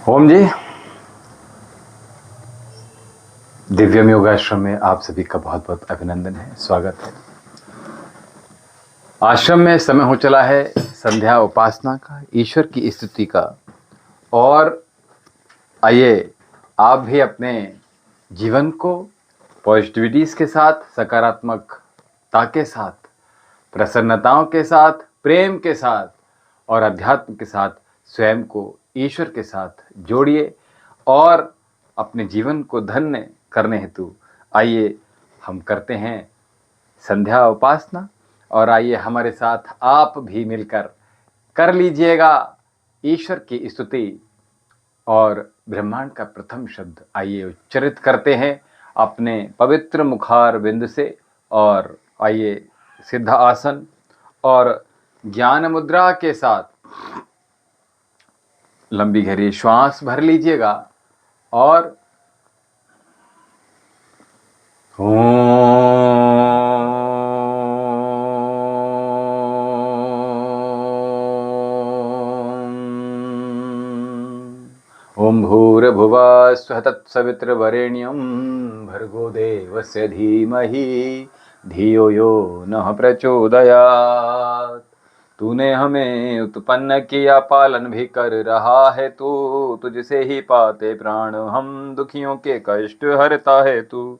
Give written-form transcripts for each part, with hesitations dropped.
ओम जी, दिव्यम योगाश्रम में आप सभी का बहुत बहुत अभिनंदन है, स्वागत है। आश्रम में समय हो चला है संध्या उपासना का, ईश्वर की स्तुति का। और आइए आप भी अपने जीवन को पॉजिटिविटीज के साथ, सकारात्मकता के साथ, प्रसन्नताओं के साथ, प्रेम के साथ और अध्यात्म के साथ स्वयं को ईश्वर के साथ जोड़िए और अपने जीवन को धन्य करने हेतु आइए हम करते हैं संध्या उपासना। और आइए हमारे साथ आप भी मिलकर कर लीजिएगा ईश्वर की स्तुति। और ब्रह्मांड का प्रथम शब्द आइए उच्चारित करते हैं अपने पवित्र मुखार बिंद से। और आइए सिद्ध आसन और ज्ञान मुद्रा के साथ लंबी गहरी श्वास भर लीजिएगा और ओम भूर्भुवः स्वः तत्सवितुर्वरेण्यं भर्गो देवस्य धीमहि धियो यो नः प्रचोदयात्। तूने हमें उत्पन्न किया, पालन भी कर रहा है तू। तुझसे ही पाते प्राण हम, दुखियों के कष्ट हरता है तू।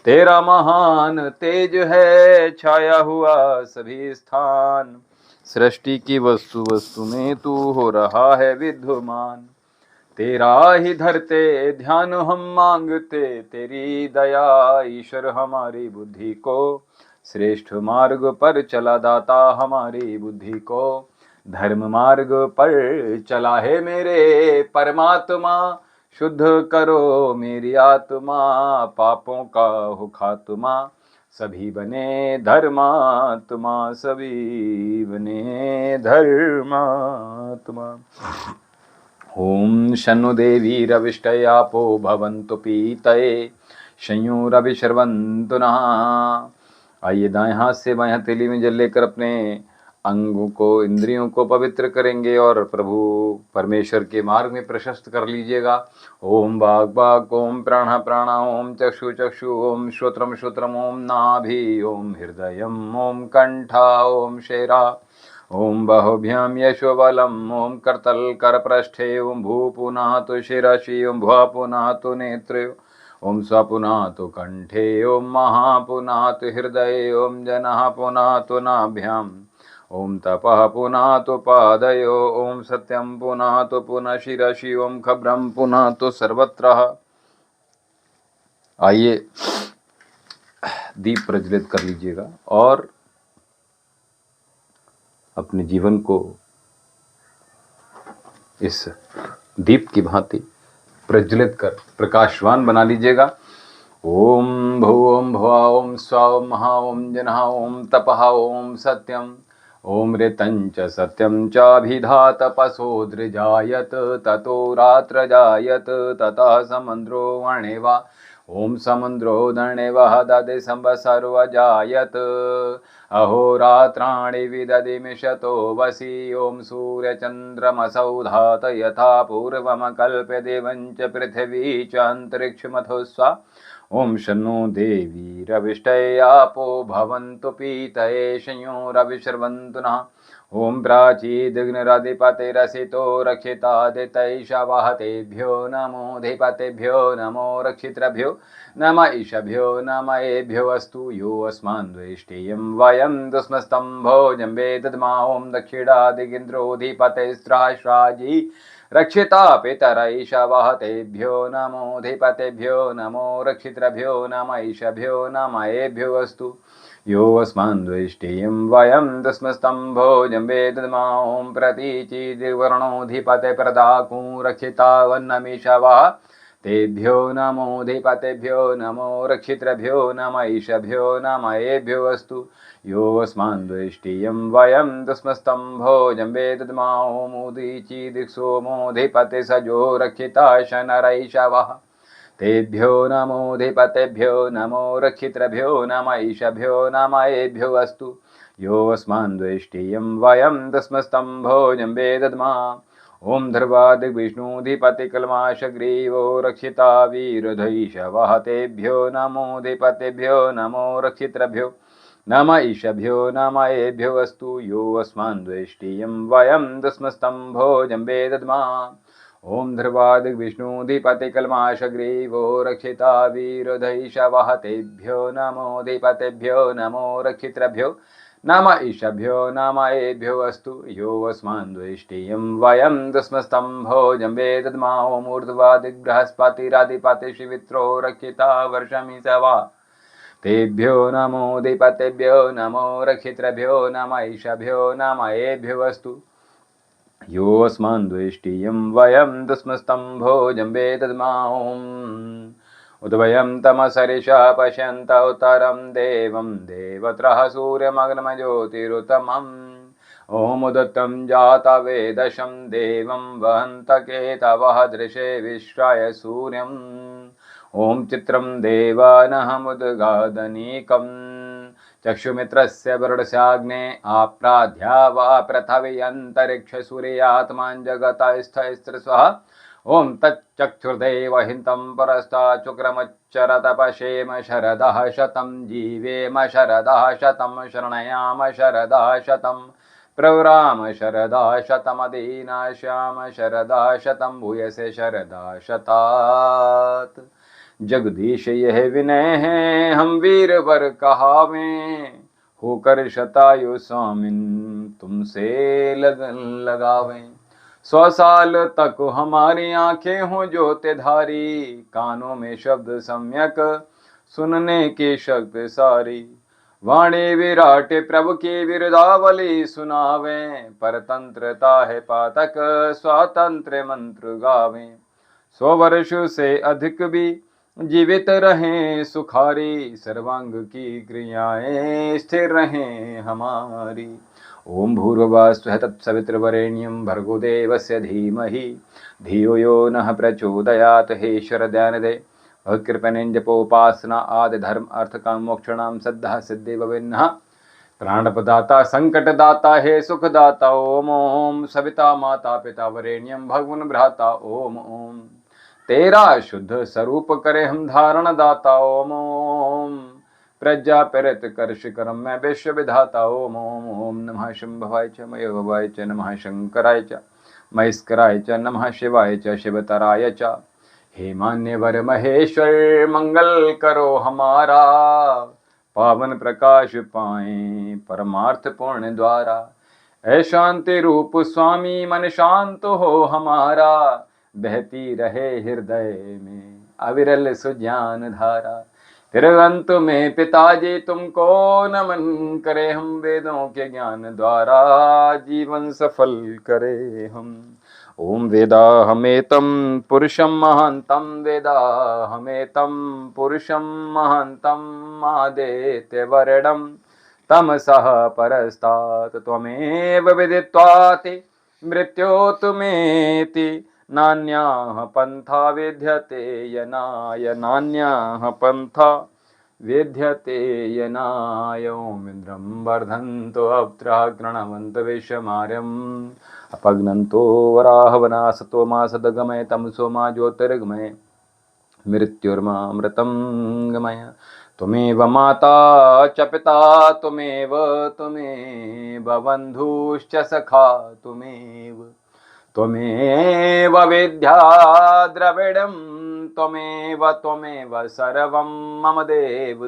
तेरा महान तेज है छाया हुआ सभी स्थान। सृष्टि की वस्तु वस्तु में तू हो रहा है विद्यमान। तेरा ही धरते ध्यान हम मांगते तेरी दया। ईश्वर हमारी बुद्धि को श्रेष्ठ मार्ग पर चला, दाता हमारी बुद्धि को धर्म मार्ग पर चला है मेरे परमात्मा। शुद्ध करो मेरी आत्मा, पापों का हो खात्मा। सभी बने धर्मात्मा, सभी बने धर्मात्मा। ओम शन्नु देवी रविष्टयापो भवन्तु पीतये संयुरभिशर्वन्तु नः। आइए दाएं हाथ से बाएं हथेली में जल लेकर अपने अंगों को, इंद्रियों को पवित्र करेंगे और प्रभु परमेश्वर के मार्ग में प्रशस्त कर लीजिएगा। ओम वाक् वाक्, ओम प्राण प्राण, ओम चक्षु चक्षु, ओम श्रोत्रम श्रोत्रम, ओम नाभि, ओम हृदयम, ओम कंठा, ओम शेरा, ओम बाहुभ्याम यशोबलम, ओम करतल करपृष्ठे, ओम भू पुनः तो शिरसि, ओम भुव पुनः तो नेत्रे, ओम स्व पुनः तो कंठे, ओम महा पुनः तो हृदये, ओम जनः पुनः तो नाभ्याम, ओम तपः पुनः तो पादयो, ओम सत्यम पुनः तो पुनः शिरसि, ओम खब्रम पुनः तो सर्वत्र। आइए दीप प्रज्वलित कर लीजिएगा और अपने जीवन को इस दीप की भांति प्रज्वलित कर प्रकाशवान बना लीजिएगा। ओम भूम भुवा, ओम स्वा, ओम महा, ओम जनः, ओम तपः, ओम सत्यम, ओम ऋतञ्च सत्यम चाभिधा तपसो दृजायत, ततो रात्र जायत, ततः समन्द्रो वणेवा, ओम समुद्रो दण्डेवः ददे संवत्सरो जायत, अहोरात्राणि विदधिमिषतो वसि, ओम सूर्यचन्द्रमसौ धात यथा पूर्वम कल्प्यते वञ्च पृथिवी च अन्तरिक्षमथो स्वा। ओम शन्नो देवी रविष्टयापो भवन्तु पीतये संयोरभिशर्वन्तु नः। ओम प्राचीदिग्निरधिपतिरसितो रक्षितादितैषवहतेभ्यो नमो धिपतेभ्यो नमो रक्षितृभ्यो नम ईशभ्यो नम एभ्यो अस्तु। यो अस्मान् द्वेष्टेयं वयं दुस्मस्तम्भो जम्बे दद्मा। ओम दक्षिणादिगिन्द्रोऽधिपतिस्त्राश्राजी रक्षिता पितरैषवहतेभ्यो नमो धिपतेभ्यो नमो रक्षितृभ्यो नम ईशभ्यो नम एभ्यो अस्तु। यो अस्मान् द्वेष्टेयं वयं दस्मस्तम्भो जम्बे दद्मा। ओम प्रतीचीदिवर्णोऽधिपते प्रदाकूं रक्षिता वन्नमीशवः तेभ्यो नमो धिपतेभ्यो नमो रक्षितृभ्यो नम ईशभ्यो नम एभ्यो अस्तु। यो अस्मान् द्वेष्टेयं वयं दस्मस्तम्भो जम्बे दद्मा। ओम उदीचीदिक्सोमोऽधिपते सजो रक्षिता शनरैषवः तेभ्यो नमो धिपतेभ्यो नमो रक्षितृभ्यो नम ईशभ्यो नम एभ्यो अस्तु। यो अस्मान् द्वेष्टेयं वयं दस्मस्तम्भो जम्बे दद्मा। ओम धर्वादिविष्णुधिपति कल्माशग्रीवो रक्षिता वीरधैषवः तेभ्यो नमो धिपतेभ्यो नमो रक्षितृभ्यो नम ईशभ्यो नम एभ्यो अस्तु यो अस्मान् द्वेष्टियं वयं दस्मस्तं भोजम्बे दद्मा ओम धर्वादिविष्णुधिपति कल्माशग्रीवो रक्षिता वीरधैषवः तेभ्यो नमो धिपतेभ्यो नमो रक्षितृभ्यो नम ईशभ्यो नम एभ्यो अस्तु यो अस्मान् द्वेष्टियं वयं दस्मस्तं भोजम्बे दद्मा ओम ऊर्ध्वादिबृहस्पतिरादिपतिशिवित्रो रक्षिता वर्षमिषवा तेभ्यो नमो धिपतेभ्यो नमो रक्षितृभ्यो नम ईशभ्यो नम एभ्यो अस्तु यो अस्मान् द्वेष्टियं वयं दस्मस्तं भोजम्बे दद्मा उद्वयं तमसरिषा पश्यन्त उत्तरं देवं देवत्रः सूर्यमग्नमज्योतिरुत्तमम् ॐ उदत्तं जातवेदशं देवं वहन्तकेतवः दृशे विश्राय सूर्यम् ॐ चित्रं देवानहमुद्गादनीकम् चक्षुमित्रस्य वरुणस्याग्ने आप्राध्या वा पृथिवी अन्तरिक्षसूर्यात्मान् जगतस्थस्त्रस्वः ओम तच्चक्षुर्देवहितं परस्ताचुक्रमच्चरतपशेम शरदः शतं जीवेम शरदः शतं शरणयाम शरदः शतं प्रवराम शरदः शतमदीनाश्याम शरदः शतं भूयसे शरदः शतात् जगदीश यह विनय है हम वीर वर कहावें होकर शतायु स्वामिन तुमसे लगन लगावें 100 साल तक हमारी आंखें हों ज्योतिधारी कानों में शब्द सम्यक सुनने की शक्ति सारी वाणी विराट प्रभु की विरदावली सुनावें परतंत्रता है पातक स्वातंत्र मंत्र गावें 100 वर्ष से अधिक भी जीवित रहें सुखारी सर्वांग की क्रियाएं स्थिर रहें हमारी ओम भूर्भुवः स्वः तत्सवितुर्वरेण्यं भर्गो देवस्य धीमहि धियो यो नः प्रचोदयात् हे ईश्वर ध्यान दे भक्तिर्पणेन्द्योपासना आदि धर्म अर्थ काम मोक्षणाम सद्धा सिद्धि भविन्नः प्राणप्रदाता संकटदाता हे सुखदाता ओम ओम सविता माता पिता वरेण्यं भगवन् भ्राता ओम ओम तेरा शुद्ध स्वरूप करे हम धारण दाता ओम ओम प्रज्ञा प्रेत कर्ष करम मैं विश्व विधाता ओम ओम ओम नमः शंभवाय च मयोभवाय च नमः शंकराय च महेश्वराय च नमः शिवाय च शिवतराय च हे मान्यवर महेश्वर मंगल करो हमारा पावन प्रकाश पाए परमार्थ पूर्ण द्वारा ऐ शांति रूप स्वामी मन शांत हो हमारा बहती रहे हृदय में अविरल सुज्ञान धारा फिर अंत में पिताजी तुमको नमन करे हम वेदों के ज्ञान द्वारा जीवन सफल करे हम ओम वेदा हमेतम पुरुषम महांतम वेदा हमेतम पुरुषम महांतम आदेत्य वर्णम तमसः परस्तात् त्वमेव विदित्वाति मृत्योतमेति नान्याः पंथा विद्यते यनाय नान्याः पंथा विद्यते यनाय ओम इंद्रं वर्धन्तो अप्त्रः गृणवन्तो विश्वमार्यम् अपग्नन्तो वराहवनासतो मा सद्गमय तमसो मा ज्योतिर्गमय मृत्युर्मामृतं गमय त्वमेव माता च पिता त्वमेव बन्धुश्च सखा त्वमेव विद्या द्रविडं त्वमेव सर्वं मम देव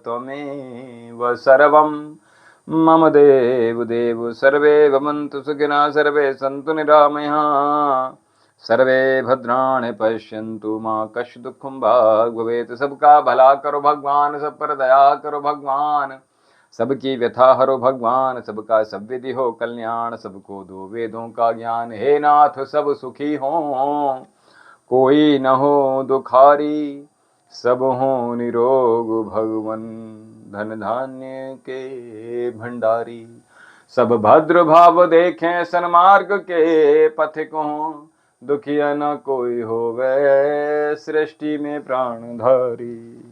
त्वमेव सर्वं मम देव सर्वे भवन्तु सुखिनः सर्वे सन्तु निरामयाः सर्वे भद्राणि पश्यन्तु मा कश्चित् दुःखं भाग् भवेत् सबका भला करो भगवान सब पर दया करो भगवान सबकी व्यथा हरो भगवान सबका सब विधि हो कल्याण सबको दो वेदों का ज्ञान हे नाथ सब सुखी हो कोई न हो दुखारी सब हो निरोग भगवन धन धान्य के भंडारी सब भद्र भाव देखें सन्मार्ग के पथिक हों दुखिया न कोई होवे सृष्टि में प्राणधारी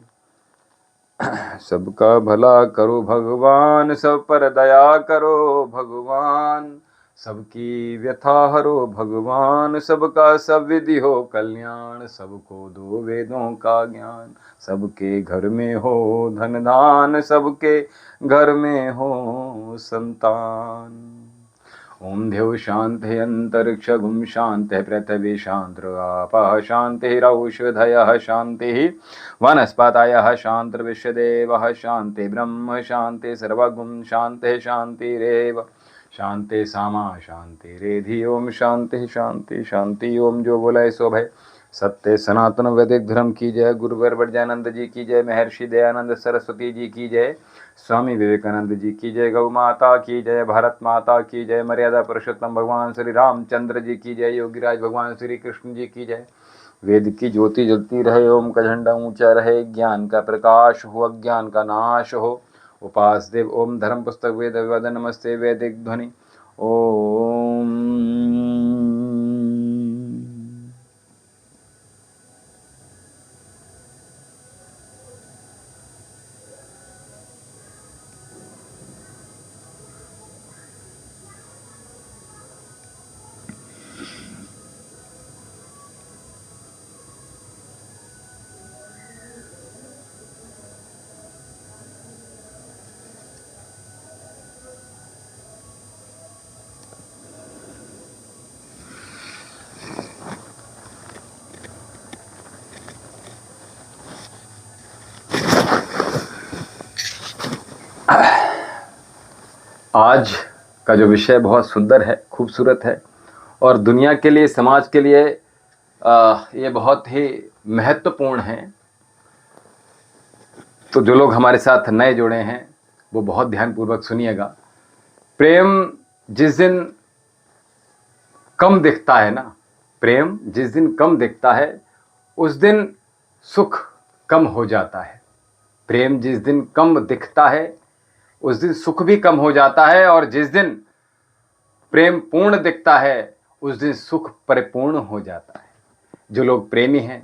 सबका भला करो भगवान सब पर दया करो भगवान सबकी व्यथा हरो भगवान, सबका सब विधि हो कल्याण, सबको दो वेदों का ज्ञान, सबके घर में हो धन धान, सबके घर में हो संतान। ओम देव शांति अंतरिक्ष गुम शांति पृथ्वी शांति आपः शांतिरौषधयः शांति वनस्पतयः शांतिर्विश्वदेवः शांति ब्रह्म शांति सर्वगुण शांति शांतिरेव शांति सामा शांति रेधि। ओम शांति शांति शांति। ओम जो बोला सो भय। सत्य सनातन वैदिक धर्म की जय। गुरुवर वज्रानंद जी की जय। महर्षि दयानंद सरस्वती जी की जय। स्वामी विवेकानंद जी की जय। गौ माता की जय। भारत माता की जय। मर्यादा पुरुषोत्तम भगवान श्री रामचंद्र जी की जय। योगीराज भगवान श्री कृष्ण जी की जय। वेद की ज्योति जलती रहे, ओम का झंडा ऊंचा रहे, ज्ञान का प्रकाश हो, अज्ञान का नाश हो। उपास देव ओम धर्म पुस्तक वेद विवाद नमस्ते वैदिक ध्वनि ओम। आज का जो विषय बहुत सुंदर है, खूबसूरत है और दुनिया के लिए, समाज के लिए ये बहुत ही महत्वपूर्ण है। तो जो लोग हमारे साथ नए जुड़े हैं वो बहुत ध्यानपूर्वक सुनिएगा। प्रेम जिस दिन कम दिखता है ना, प्रेम जिस दिन कम दिखता है उस दिन सुख कम हो जाता है। प्रेम जिस दिन कम दिखता है उस दिन सुख भी कम हो जाता है, और जिस दिन प्रेम पूर्ण दिखता है उस दिन सुख परिपूर्ण हो जाता है। जो लोग प्रेमी हैं,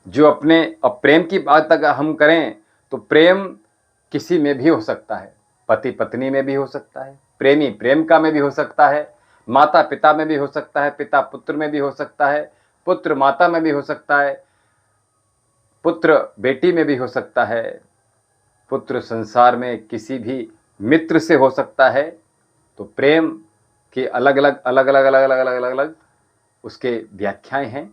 जो अपने, अब प्रेम की बात अगर हम करें तो प्रेम किसी में भी हो सकता है, पति पत्नी में भी हो सकता है, प्रेमी प्रेमिका में भी हो सकता है, माता पिता में भी हो सकता है, पिता पुत्र में भी हो सकता है, पुत्र माता में भी हो सकता है, पुत्र बेटी में भी हो सकता है, पुत्र संसार में किसी भी मित्र से हो सकता है। तो प्रेम की अलग अलग उसके व्याख्याएं हैं।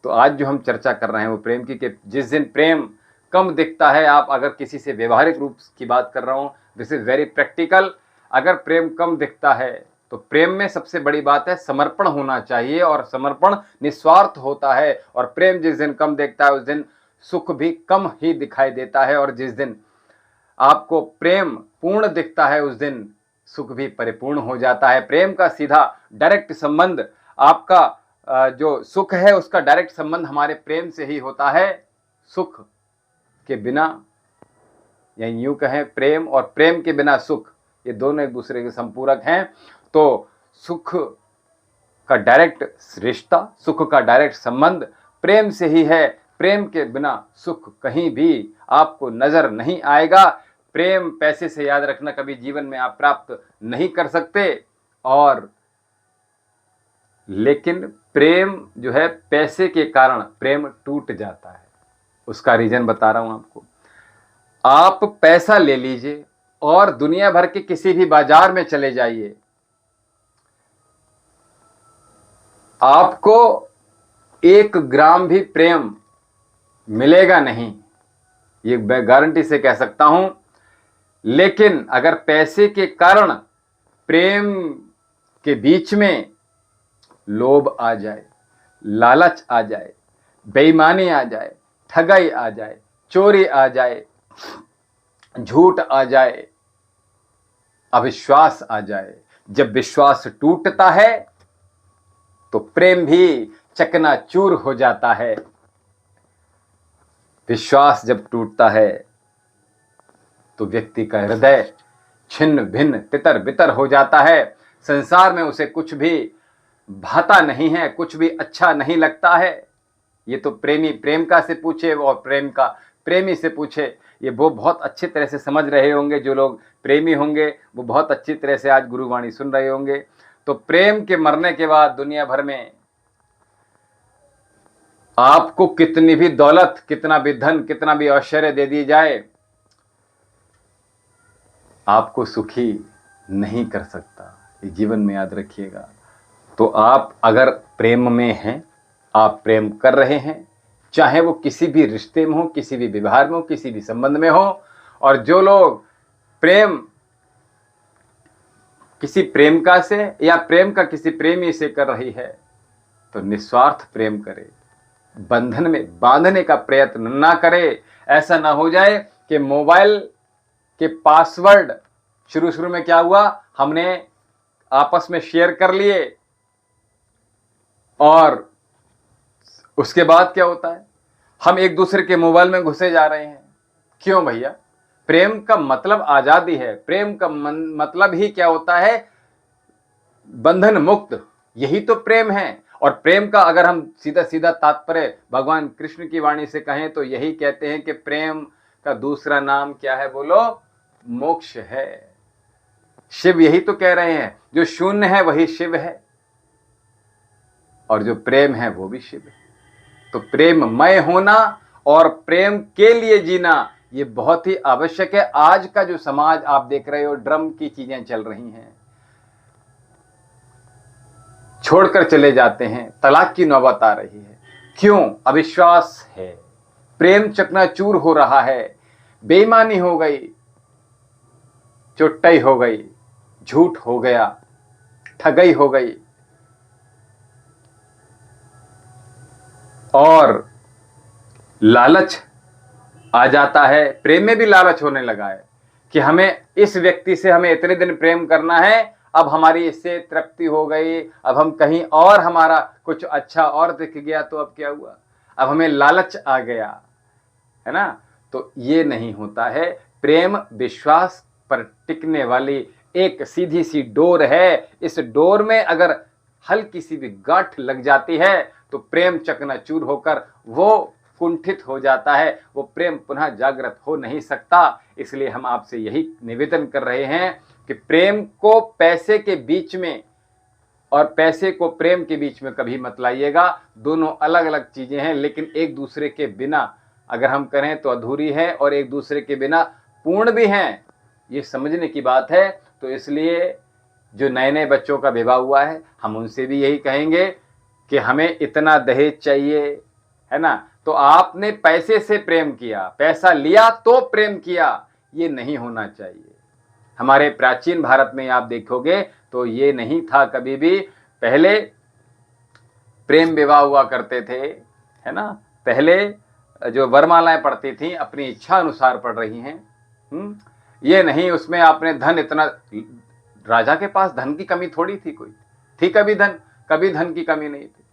तो आज जो हम चर्चा कर रहे हैं वो प्रेम की, कि जिस दिन प्रेम कम दिखता है, आप अगर किसी से व्यवहारिक रूप की बात कर रहा हूं, दिस इज वेरी प्रैक्टिकल। अगर प्रेम कम दिखता है तो प्रेम में सबसे बड़ी बात है समर्पण होना चाहिए, और समर्पण निस्वार्थ होता है। और प्रेम जिस दिन कम दिखता है उस दिन सुख भी कम ही दिखाई देता है, और जिस दिन आपको प्रेम पूर्ण दिखता है उस दिन सुख भी परिपूर्ण हो जाता है। प्रेम का सीधा डायरेक्ट संबंध, आपका जो सुख है उसका डायरेक्ट संबंध हमारे प्रेम से ही होता है। सुख के बिना, या यूं कहें प्रेम और प्रेम के बिना सुख, ये दोनों एक दूसरे के संपूरक हैं। तो सुख का डायरेक्ट रिश्ता, सुख का डायरेक्ट संबंध प्रेम से ही है। प्रेम के बिना सुख कहीं भी आपको नजर नहीं आएगा। प्रेम पैसे से, याद रखना, कभी जीवन में आप प्राप्त नहीं कर सकते। और लेकिन प्रेम जो है, पैसे के कारण प्रेम टूट जाता है। उसका रीजन बता रहा हूं आपको। आप पैसा ले लीजिए और दुनिया भर के किसी भी बाजार में चले जाइए, आपको 1 ग्राम भी प्रेम मिलेगा नहीं, ये मैं गारंटी से कह सकता हूं। लेकिन अगर पैसे के कारण प्रेम के बीच में लोभ आ जाए, लालच आ जाए, बेईमानी आ जाए, ठगाई आ जाए, चोरी आ जाए, झूठ आ जाए, अविश्वास आ जाए, जब विश्वास टूटता है तो प्रेम भी चकनाचूर हो जाता है। विश्वास जब टूटता है तो व्यक्ति का हृदय छिन्न भिन्न तितर बितर हो जाता है। संसार में उसे कुछ भी भाता नहीं है, कुछ भी अच्छा नहीं लगता है। ये तो प्रेमी प्रेमिका से पूछे और प्रेमिका प्रेमी से पूछे, ये वो बहुत अच्छी तरह से समझ रहे होंगे। जो लोग प्रेमी होंगे वो बहुत अच्छी तरह से आज गुरुवाणी सुन रहे होंगे। तो प्रेम के मरने के बाद दुनिया भर में आपको कितनी भी दौलत, कितना भी धन, कितना भी ऐश्वर्य दे दी जाए, आपको सुखी नहीं कर सकता। ये जीवन में याद रखिएगा। तो आप अगर प्रेम में हैं, आप प्रेम कर रहे हैं, चाहे वो किसी भी रिश्ते में हो, किसी भी व्यवहार में हो, किसी भी संबंध में हो, और जो लोग प्रेम किसी प्रेमिका से या प्रेम का किसी प्रेमी से कर रही है, तो निस्वार्थ प्रेम करे, बंधन में बांधने का प्रयत्न ना करे। ऐसा ना हो जाए कि मोबाइल के पासवर्ड शुरू में क्या हुआ, हमने आपस में शेयर कर लिए और उसके बाद क्या होता है, हम एक दूसरे के मोबाइल में घुसे जा रहे हैं। क्यों भैया? प्रेम का मतलब आजादी है। प्रेम का मतलब ही क्या होता है, बंधन मुक्त। यही तो प्रेम है। और प्रेम का अगर हम सीधा सीधा तात्पर्य भगवान कृष्ण की वाणी से कहें तो यही कहते हैं कि प्रेम का दूसरा नाम क्या है, बोलो? मोक्ष है। शिव यही तो कह रहे हैं, जो शून्य है वही शिव है, और जो प्रेम है वो भी शिव है। तो प्रेममय होना और प्रेम के लिए जीना, ये बहुत ही आवश्यक है। आज का जो समाज आप देख रहे हो, ड्रम की चीजें चल रही हैं, छोड़कर चले जाते हैं, तलाक की नौबत आ रही है। क्यों? अविश्वास है, प्रेम चकनाचूर हो रहा है, बेईमानी हो गई, चुट्टाई हो गई, झूठ हो गया, ठगई हो गई, और लालच आ जाता है। प्रेम में भी लालच होने लगा है कि हमें इस व्यक्ति से हमें इतने दिन प्रेम करना है, अब हमारी इससे तृप्ति हो गई, अब हम कहीं और हमारा कुछ अच्छा और दिख गया तो अब क्या हुआ, अब हमें लालच आ गया, है ना? तो ये नहीं होता है। प्रेम विश्वास पर टिकने वाली एक सीधी सी डोर है। इस डोर में अगर हल्की सी भी गांठ लग जाती है तो प्रेम चकनाचूर होकर वो कुंठित हो जाता है, वो प्रेम पुनः जागृत हो नहीं सकता। इसलिए हम आपसे यही निवेदन कर रहे हैं कि प्रेम को पैसे के बीच में और पैसे को प्रेम के बीच में कभी मत लाइएगा। दोनों अलग अलग चीजें हैं, लेकिन एक दूसरे के बिना अगर हम करें तो अधूरी है, और एक दूसरे के बिना पूर्ण भी हैं। ये समझने की बात है। तो इसलिए जो नए नए बच्चों का विवाह हुआ है, हम उनसे भी यही कहेंगे कि हमें इतना दहेज चाहिए, है ना? तो आपने पैसे से प्रेम किया, पैसा लिया तो प्रेम किया, ये नहीं होना चाहिए। हमारे प्राचीन भारत में आप देखोगे तो ये नहीं था कभी भी। पहले प्रेम विवाह हुआ करते थे, है ना? पहले जो वरमालाएं पड़ती थी अपनी इच्छा अनुसार पड़ रही हैं। ये नहीं उसमें आपने धन इतना, राजा के पास धन की कमी थोड़ी थी, कोई थी कभी धन की कमी नहीं थी,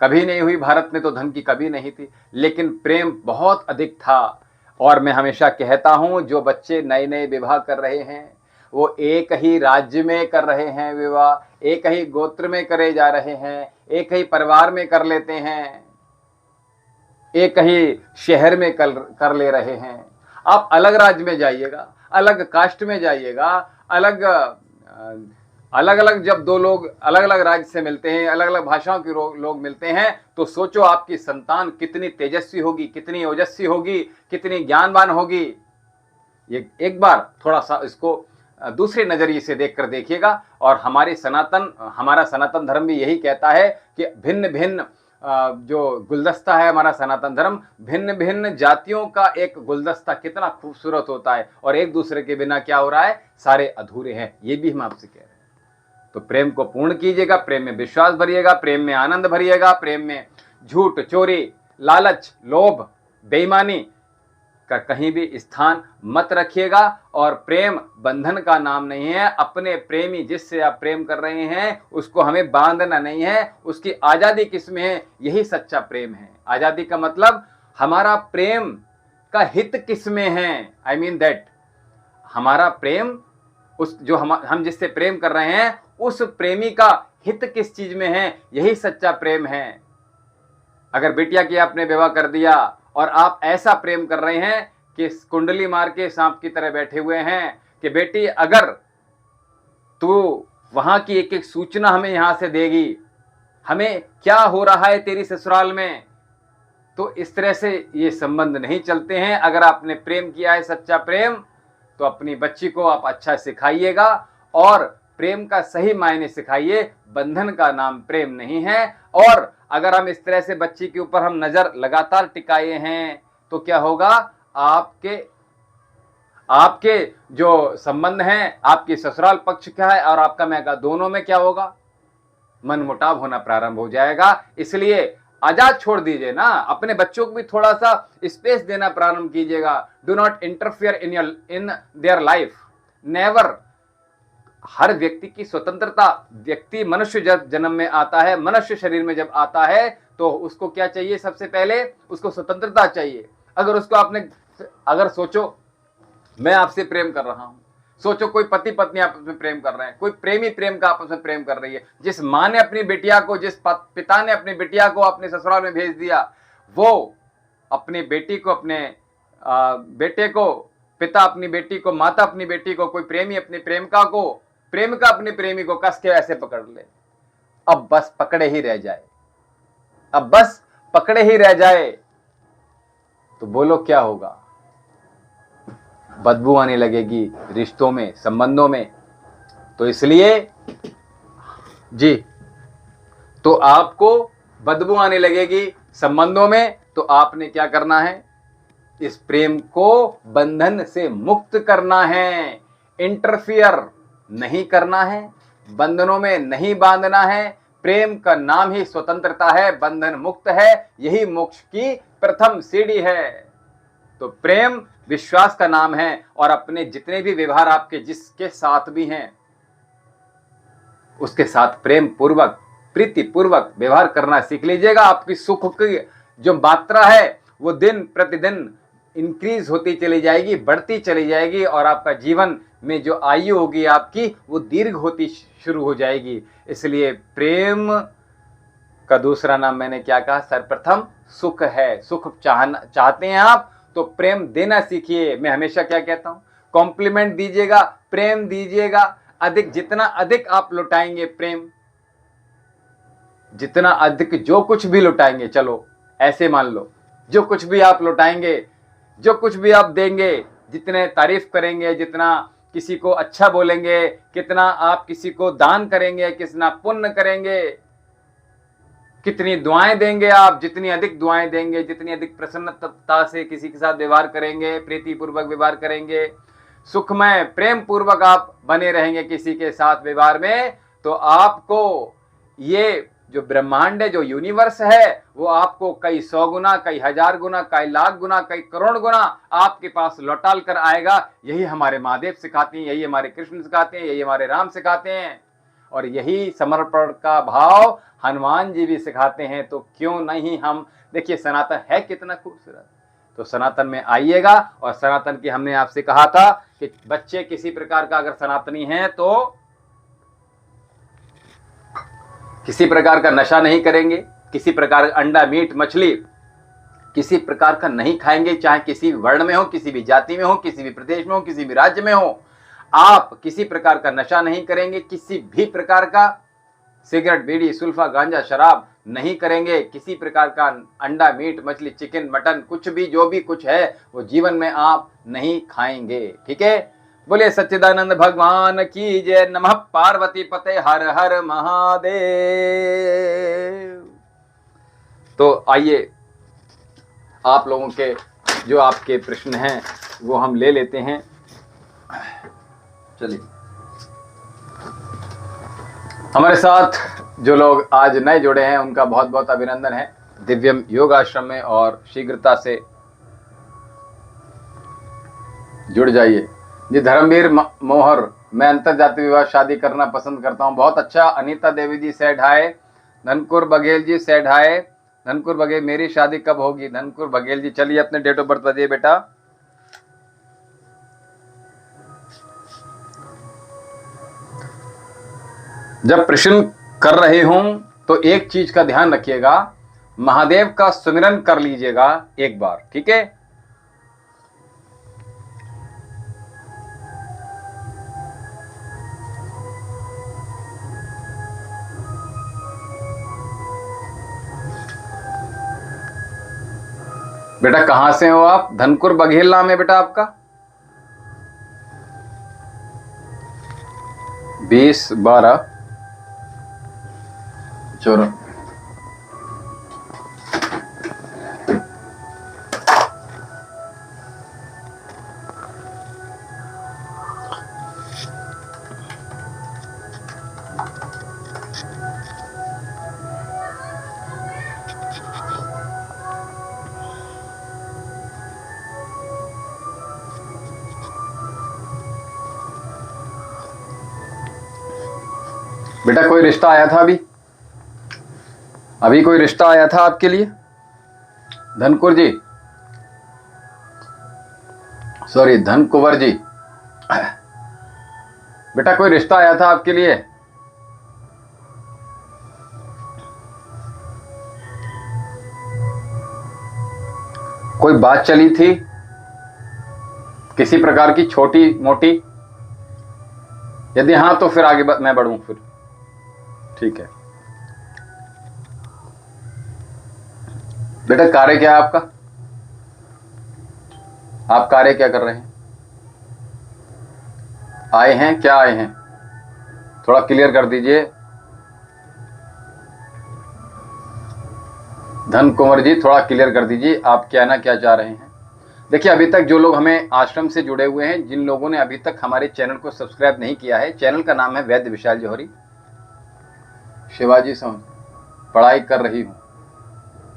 कभी नहीं हुई। भारत में तो धन की कमी नहीं थी, लेकिन प्रेम बहुत अधिक था। और मैं हमेशा कहता हूं, जो बच्चे नए नए विवाह कर रहे हैं वो एक ही राज्य में कर रहे हैं विवाह, एक ही गोत्र में करे जा रहे हैं, एक ही परिवार में कर लेते हैं, एक ही शहर में कर ले रहे हैं। आप अलग राज्य में जाइएगा, अलग कास्ट में जाइएगा, अलग अलग जब दो लोग अलग अलग राज्य से मिलते हैं, अलग अलग भाषाओं के लोग मिलते हैं, तो सोचो आपकी संतान कितनी तेजस्वी होगी, कितनी ओजस्वी होगी, कितनी ज्ञानवान होगी। ये एक बार थोड़ा सा इसको दूसरे नजरिए से देखकर देखिएगा। और हमारा सनातन धर्म भी यही कहता है कि भिन्न भिन्न जो गुलदस्ता है हमारा सनातन धर्म, भिन्न भिन्न जातियों का एक गुलदस्ता कितना खूबसूरत होता है, और एक दूसरे के बिना क्या हो रहा है, सारे अधूरे हैं। ये भी हम आपसे कह रहे हैं। तो प्रेम को पूर्ण कीजिएगा, प्रेम में विश्वास भरिएगा, प्रेम में आनंद भरिएगा, प्रेम में झूठ, चोरी, लालच, लोभ, बेईमानी का कहीं भी स्थान मत रखिएगा। और प्रेम बंधन का नाम नहीं है। अपने प्रेमी जिससे आप प्रेम कर रहे हैं उसको हमें बांधना नहीं है, उसकी आजादी किसमें है, यही सच्चा प्रेम है। आजादी का मतलब हमारा प्रेम का हित किसमें है, आई मीन दैट हमारा प्रेम उस जो हम जिससे प्रेम कर रहे हैं उस प्रेमी का हित किस चीज में है, यही सच्चा प्रेम है। अगर बिटिया की आपने विवाह कर दिया और आप ऐसा प्रेम कर रहे हैं कि कुंडली मार के सांप की तरह बैठे हुए हैं कि बेटी अगर तू वहां की एक एक सूचना हमें यहां से देगी, हमें क्या हो रहा है तेरी ससुराल में। तो इस तरह से ये संबंध नहीं चलते हैं। अगर आपने प्रेम किया है, सच्चा प्रेम, तो अपनी बच्ची को आप अच्छा सिखाइएगा और प्रेम का सही मायने सिखाइए। बंधन का नाम प्रेम नहीं है। और अगर हम इस तरह से बच्ची के ऊपर हम नजर लगातार टिकाए हैं तो क्या होगा, आपके जो संबंध हैं, आपकी ससुराल पक्ष क्या है और आपका मैका, दोनों में क्या होगा, मनमुटाव होना प्रारंभ हो जाएगा। इसलिए आजाद छोड़ दीजिए ना, अपने बच्चों को भी थोड़ा सा स्पेस देना प्रारंभ कीजिएगा। Do not interfere in their life, never. हर व्यक्ति की स्वतंत्रता, व्यक्ति मनुष्य जब जन्म में आता है, मनुष्य शरीर में जब आता है तो उसको क्या चाहिए, सबसे पहले उसको स्वतंत्रता चाहिए। अगर उसको आपने, अगर सोचो मैं आपसे प्रेम कर रहा हूं, सोचो कोई पति पत्नी आपस में प्रेम कर रहे हैं, कोई प्रेमी प्रेम का आपस में प्रेम कर रही है। जिस मां ने अपनी बिटिया को, जिस पिता ने अपनी बिटिया को अपने ससुराल में भेज दिया, वो अपनी बेटी को, अपने बेटे को, पिता अपनी बेटी को, माता अपनी बेटी को, कोई प्रेमी अपनी प्रेमिका को, प्रेमिका अपनी प्रेमी को कस के ऐसे पकड़ ले, अब बस पकड़े ही रह जाए, अब बस पकड़े ही रह जाए, तो बोलो क्या होगा, बदबू आने लगेगी रिश्तों में, संबंधों में। तो इसलिए जी, तो आपको बदबू आने लगेगी संबंधों में, तो आपने क्या करना है, इस प्रेम को बंधन से मुक्त करना है, इंटरफियर नहीं करना है, बंधनों में नहीं बांधना है। प्रेम का नाम ही स्वतंत्रता है, बंधन मुक्त है, यही मोक्ष की प्रथम सीढ़ी है। तो प्रेम विश्वास का नाम है, और अपने जितने भी व्यवहार आपके जिसके साथ भी हैं, उसके साथ प्रेम पूर्वक, प्रीति पूर्वक व्यवहार करना सीख लीजिएगा। आपकी सुख की जो मात्रा है वो दिन प्रतिदिन इंक्रीज होती चली जाएगी, बढ़ती चली जाएगी, और आपका जीवन में जो आयु होगी आपकी, वो दीर्घ होती शुरू हो जाएगी। इसलिए प्रेम का दूसरा नाम मैंने क्या कहा, सर्वप्रथम सुख है। सुख चाहते हैं आप तो प्रेम देना सीखिए। मैं हमेशा क्या कहता हूं, कॉम्प्लीमेंट दीजिएगा, प्रेम दीजिएगा। अधिक, जितना अधिक आप लुटाएंगे प्रेम, जितना अधिक जो कुछ भी लुटाएंगे, चलो ऐसे मान लो, जो कुछ भी आप लुटाएंगे, जो कुछ भी आप देंगे, जितने तारीफ करेंगे, जितना किसी को अच्छा बोलेंगे, कितना आप किसी को दान करेंगे, कितना पुण्य करेंगे, कितनी दुआएं देंगे आप, जितनी अधिक दुआएं देंगे, जितनी अधिक प्रसन्नता से किसी के साथ व्यवहार करेंगे, प्रीतिपूर्वक व्यवहार करेंगे, सुखमय प्रेम पूर्वक आप बने रहेंगे किसी के साथ व्यवहार में, तो आपको ये जो ब्रह्मांड है, जो यूनिवर्स है, वो आपको कई 100 गुना, कई 1000 गुना, कई लाख गुना, कई करोड़ गुना आपके पास लौटाल कर आएगा। यही हमारे महादेव सिखाते हैं, यही हमारे कृष्ण सिखाते हैं, यही हमारे राम सिखाते हैं, और यही समर्पण का भाव हनुमान जी भी सिखाते हैं। तो क्यों नहीं हम, देखिए सनातन है कितना खूबसूरत। तो सनातन में आइएगा, और सनातन की हमने आपसे कहा था कि बच्चे किसी प्रकार का अगर सनातनी हैं तो किसी प्रकार का नशा नहीं करेंगे, किसी प्रकार का अंडा मीट मछली किसी प्रकार का नहीं खाएंगे, चाहे किसी भी वर्ण में हो, किसी भी जाति में हो, किसी भी प्रदेश में हो, किसी भी राज्य में हो। आप किसी प्रकार का नशा नहीं करेंगे, किसी भी प्रकार का सिगरेट, बीड़ी, सुल्फा, गांजा, शराब नहीं करेंगे, किसी प्रकार का अंडा मीट मछली, चिकन, मटन, कुछ भी जो भी कुछ है वो जीवन में आप नहीं खाएंगे। ठीक है, बोले सच्चिदानंद भगवान की जय। नमः पार्वती पते हर हर महादेव। तो आइए, आप लोगों के जो आपके प्रश्न हैं वो हम ले लेते हैं। चलिए, हमारे साथ जो लोग आज नए जुड़े हैं उनका बहुत बहुत अभिनंदन है। दिव्यम योग आश्रम में और शीघ्रता से जुड़ जाइए। जी, धर्मवीर मोहर, मैं अंतर जाति विवाह शादी करना पसंद करता हूं। बहुत अच्छा। अनीता देवी जी सेड हाय। धनकुर बघेल जी सेड हाय। धनकुर बघेल, मेरी शादी कब होगी? धनकुर बघेल जी, चलिए अपने डेट ऑफ बर्थ बताइए बेटा। जब प्रश्न कर रहे हूं तो एक चीज का ध्यान रखिएगा, महादेव का सुमिरन कर लीजिएगा एक बार, ठीक है? बेटा कहां से हो आप? धनकुर बघेल नाम है बेटा आपका? 20 12 बेटा कोई रिश्ता आया था अभी कोई रिश्ता आया था आपके लिए? धनकुर जी, सॉरी धनकुंवर जी, बेटा कोई रिश्ता आया था आपके लिए? कोई बात चली थी किसी प्रकार की छोटी मोटी? यदि हाँ तो फिर आगे मैं बढ़ूं फिर, ठीक है। बेटा कार्य क्या है आपका? आप कार्य क्या कर रहे हैं? आए हैं क्या आए हैं? थोड़ा क्लियर कर दीजिए धन कुंवर जी, थोड़ा क्लियर कर दीजिए आप कहना क्या चाह रहे हैं। देखिए अभी तक जो लोग हमें आश्रम से जुड़े हुए हैं, जिन लोगों ने अभी तक हमारे चैनल को सब्सक्राइब नहीं किया है, चैनल का नाम है वैद्य विशाल जौहरी। शिवाजी समझ पढ़ाई कर रही हूं।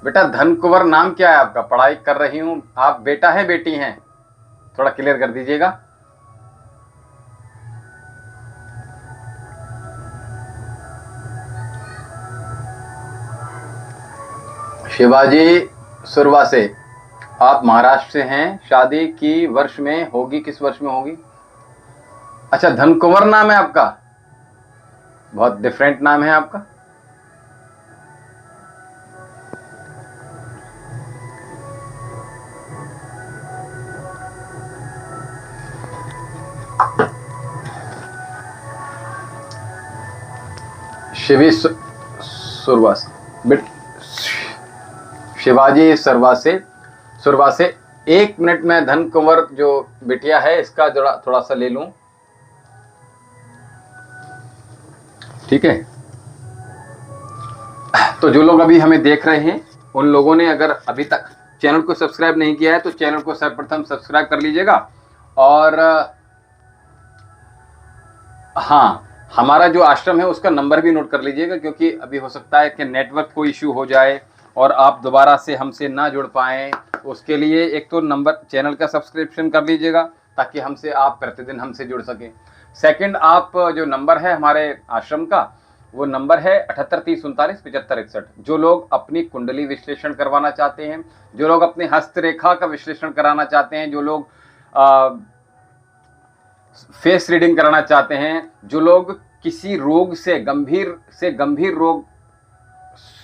बेटा धन कुंवर नाम क्या है आपका? पढ़ाई कर रही हूं, आप बेटा है बेटी हैं? थोड़ा क्लियर कर दीजिएगा। शिवाजी सुरवा से, आप महाराष्ट्र से हैं, शादी की वर्ष में होगी, किस वर्ष में होगी? अच्छा धन कुंवर नाम है आपका, बहुत डिफरेंट नाम है आपका। शिवी सुरवा से, शिवाजी सुरवा से 1 मिनट में धन कुंवर जो बिटिया है इसका थोड़ा सा ले लूं, ठीक है। तो जो लोग अभी हमें देख रहे हैं उन लोगों ने अगर अभी तक चैनल को सब्सक्राइब नहीं किया है तो चैनल को सर्वप्रथम सब्सक्राइब कर लीजिएगा। और हाँ, हमारा जो आश्रम है उसका नंबर भी नोट कर लीजिएगा, क्योंकि अभी हो सकता है कि नेटवर्क को इश्यू हो जाए और आप दोबारा से हमसे ना जुड़ पाएँ। उसके लिए एक तो नंबर, चैनल का सब्सक्रिप्शन कर लीजिएगा ताकि आप प्रतिदिन हमसे जुड़ सकें। सेकंड, आप जो नंबर है हमारे आश्रम का, वो नंबर है 7830397561। जो लोग अपनी कुंडली विश्लेषण करवाना चाहते हैं, जो लोग अपने हस्तरेखा का विश्लेषण कराना चाहते हैं, जो लोग फेस रीडिंग कराना चाहते हैं, जो लोग किसी रोग से गंभीर रोग,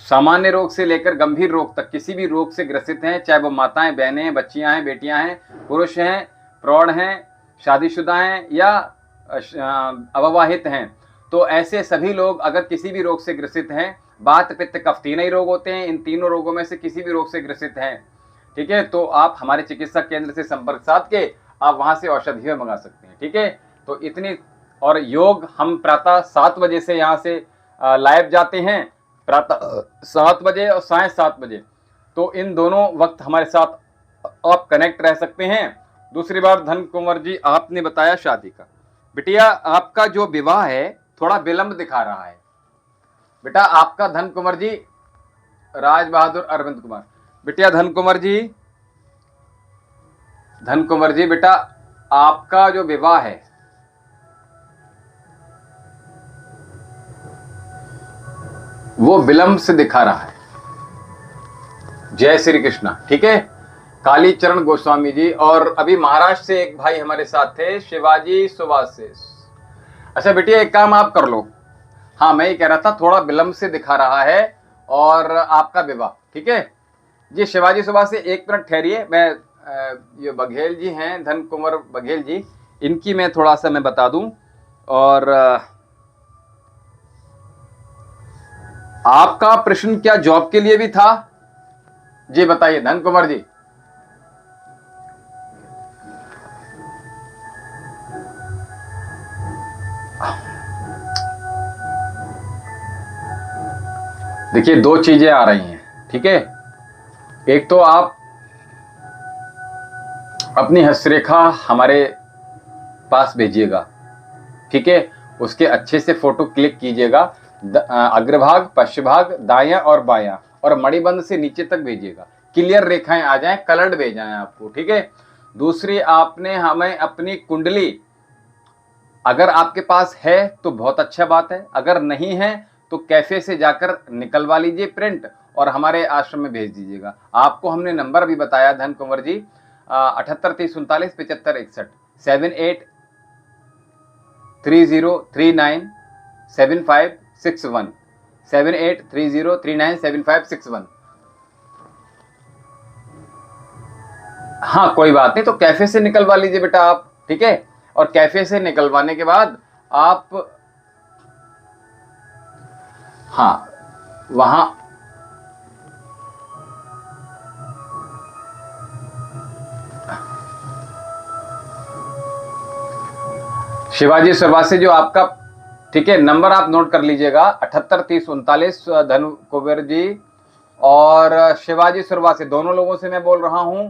सामान्य रोग से लेकर गंभीर रोग तक किसी भी रोग से ग्रसित हैं, चाहे वो माताएं, बहनें हैं, बच्चियां हैं, बेटियां हैं, पुरुष हैं, प्रौढ़ हैं, शादीशुदा हैं या अविवाहित हैं, तो ऐसे सभी लोग अगर किसी भी रोग से ग्रसित हैं, वात पित्त कफ तीनों ही रोग होते हैं, इन तीनों रोगों में से किसी भी रोग से ग्रसित हैं, ठीक है, तो आप हमारे चिकित्सा केंद्र से संपर्क साध के आप वहां से औषधियां मंगा सकते हैं, ठीक है। तो इतनी, और योग हम प्रातः 7 बजे से यहाँ से लाइव जाते हैं, प्रातः 7 बजे और साय 7 बजे, तो इन दोनों वक्त हमारे साथ आप कनेक्ट रह सकते हैं। दूसरी बार धन कुंवर जी, आपने बताया शादी का, बिटिया आपका जो विवाह है थोड़ा विलंब दिखा रहा है। बेटा आपका धन कुंवर जी, राज बहादुर अरविंद कुमार, बिटिया धन कुंवर जी बेटा आपका जो विवाह है वो विलंब से दिखा रहा है। जय श्री कृष्णा, ठीक है। कालीचरण गोस्वामी जी, और अभी महाराष्ट्र से एक भाई हमारे साथ थे, शिवाजी सुभाष से। अच्छा बेटिया एक काम आप कर लो, हाँ मैं ये कह रहा था थोड़ा विलंब से दिखा रहा है और आपका विवाह, ठीक है जी। शिवाजी सुभाष से 1 मिनट ठहरिए, मैं ये बघेल जी हैं, धन कुंवर बघेल जी, इनकी मैं थोड़ा सा मैं बता दूं। और आपका प्रश्न क्या जॉब के लिए भी था? जी बताइए धन कुंवर जी। देखिए, दो चीजें आ रही हैं, ठीक है। एक तो आप अपनी हस्तरेखा हमारे पास भेजिएगा, ठीक है। उसके अच्छे से फोटो क्लिक कीजिएगा, अग्रभाग, पश्चभाग, दायां और बायां, और मणिबंध से नीचे तक भेजिएगा। क्लियर रेखाएं आ जाएं, कलर्ड भेजा है आपको, ठीक है। दूसरी, आपने हमें अपनी कुंडली, अगर आपके पास है तो बहुत अच्छा बात है, अगर नहीं है तो कैफे से जाकर निकलवा लीजिए प्रिंट और हमारे आश्रम में भेज दीजिएगा। आपको हमने नंबर भी बताया धन कुंवर जी, 78 30 39 75 61, 7830397561, 7830397561। हाँ, कोई बात नहीं, तो कैफे से निकलवा लीजिए बेटा आप, ठीक है। और कैफे से निकलवाने के बाद आप, हाँ, वहां शिवाजी सुरवासी जो आपका, ठीक है, नंबर आप नोट कर लीजिएगा, 78 30 39, धन कुंवर जी और शिवाजी सुरवासी, दोनों लोगों से मैं बोल रहा हूं।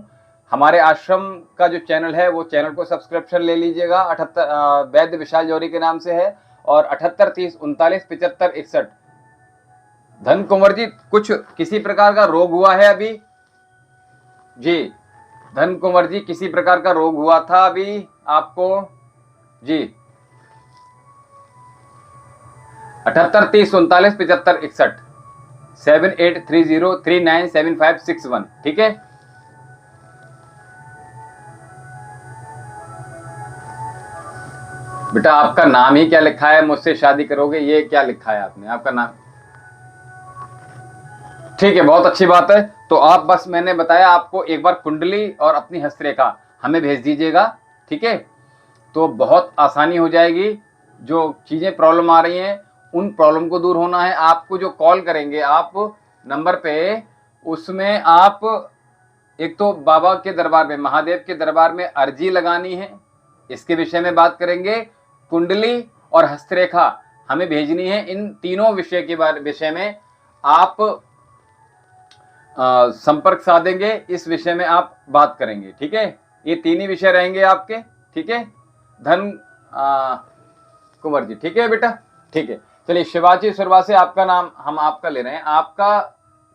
हमारे आश्रम का जो चैनल है वो चैनल को सब्सक्रिप्शन ले लीजिएगा, 78 वैद्य विशाल जौहरी के नाम से है, और 78 30 39 75 61। धन कुंवर जी, कुछ किसी प्रकार का रोग हुआ है अभी जी? धन कुंवर जी, किसी प्रकार का रोग हुआ था अभी आपको जी? 78 30 39 75 61, 7830397561, ठीक है। बेटा आपका नाम ही क्या लिखा है, मुझसे शादी करोगे, ये क्या लिखा है आपने, आपका नाम? ठीक है, बहुत अच्छी बात है। तो आप बस, मैंने बताया आपको, एक बार कुंडली और अपनी हस्तरेखा हमें भेज दीजिएगा, ठीक है। तो बहुत आसानी हो जाएगी, जो चीजें प्रॉब्लम आ रही हैं उन प्रॉब्लम को दूर होना है। आपको जो कॉल करेंगे आप नंबर पे, उसमें आप एक तो बाबा के दरबार में, महादेव के दरबार में अर्जी लगानी है, इसके विषय में बात करेंगे। कुंडली और हस्तरेखा हमें भेजनी है, इन तीनों विषय के विषय में आप संपर्क साधेंगे, इस विषय में आप बात करेंगे, ठीक है। ये तीन ही विषय रहेंगे आपके, ठीक है धन कुंवर जी, ठीक है बेटा, ठीक है। चलिए, शिवाजी सुरवा से आपका नाम हम आपका ले रहे हैं, आपका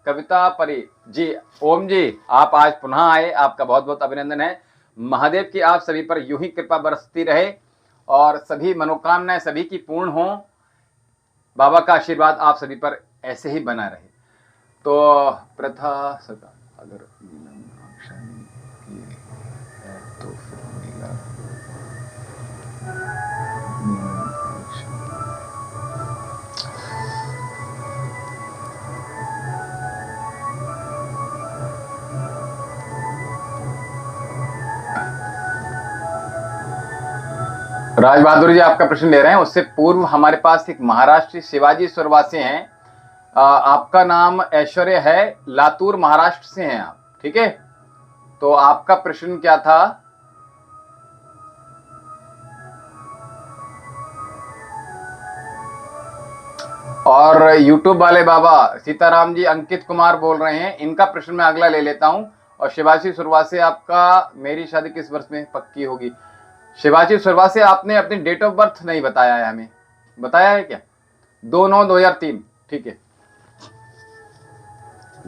कविता परी जी। ओम जी, आप आज पुनः आए, आपका बहुत बहुत अभिनंदन है। महादेव की आप सभी पर यूं ही कृपा बरसती रहे और सभी मनोकामनाएं सभी की पूर्ण हो। बाबा का आशीर्वाद आप सभी पर ऐसे ही बना रहे। तो प्रथा सदा अगर तो फिर राज बहादुर जी आपका प्रश्न ले रहे हैं। उससे पूर्व हमारे पास एक महाराष्ट्र शिवाजी सुरवासी हैं, आपका नाम ऐश्वर्य है, लातूर महाराष्ट्र से हैं आप, ठीक है। तो आपका प्रश्न क्या था? और YouTube वाले बाबा सीताराम जी अंकित कुमार बोल रहे हैं, इनका प्रश्न मैं अगला ले लेता हूं। और शिवाजी सुरवासी, आपका मेरी शादी किस वर्ष में पक्की होगी? शिवाजी सुरवासी, आपने अपनी डेट ऑफ बर्थ नहीं बताया है, हमें बताया है क्या? 2/9/2003, ठीक है,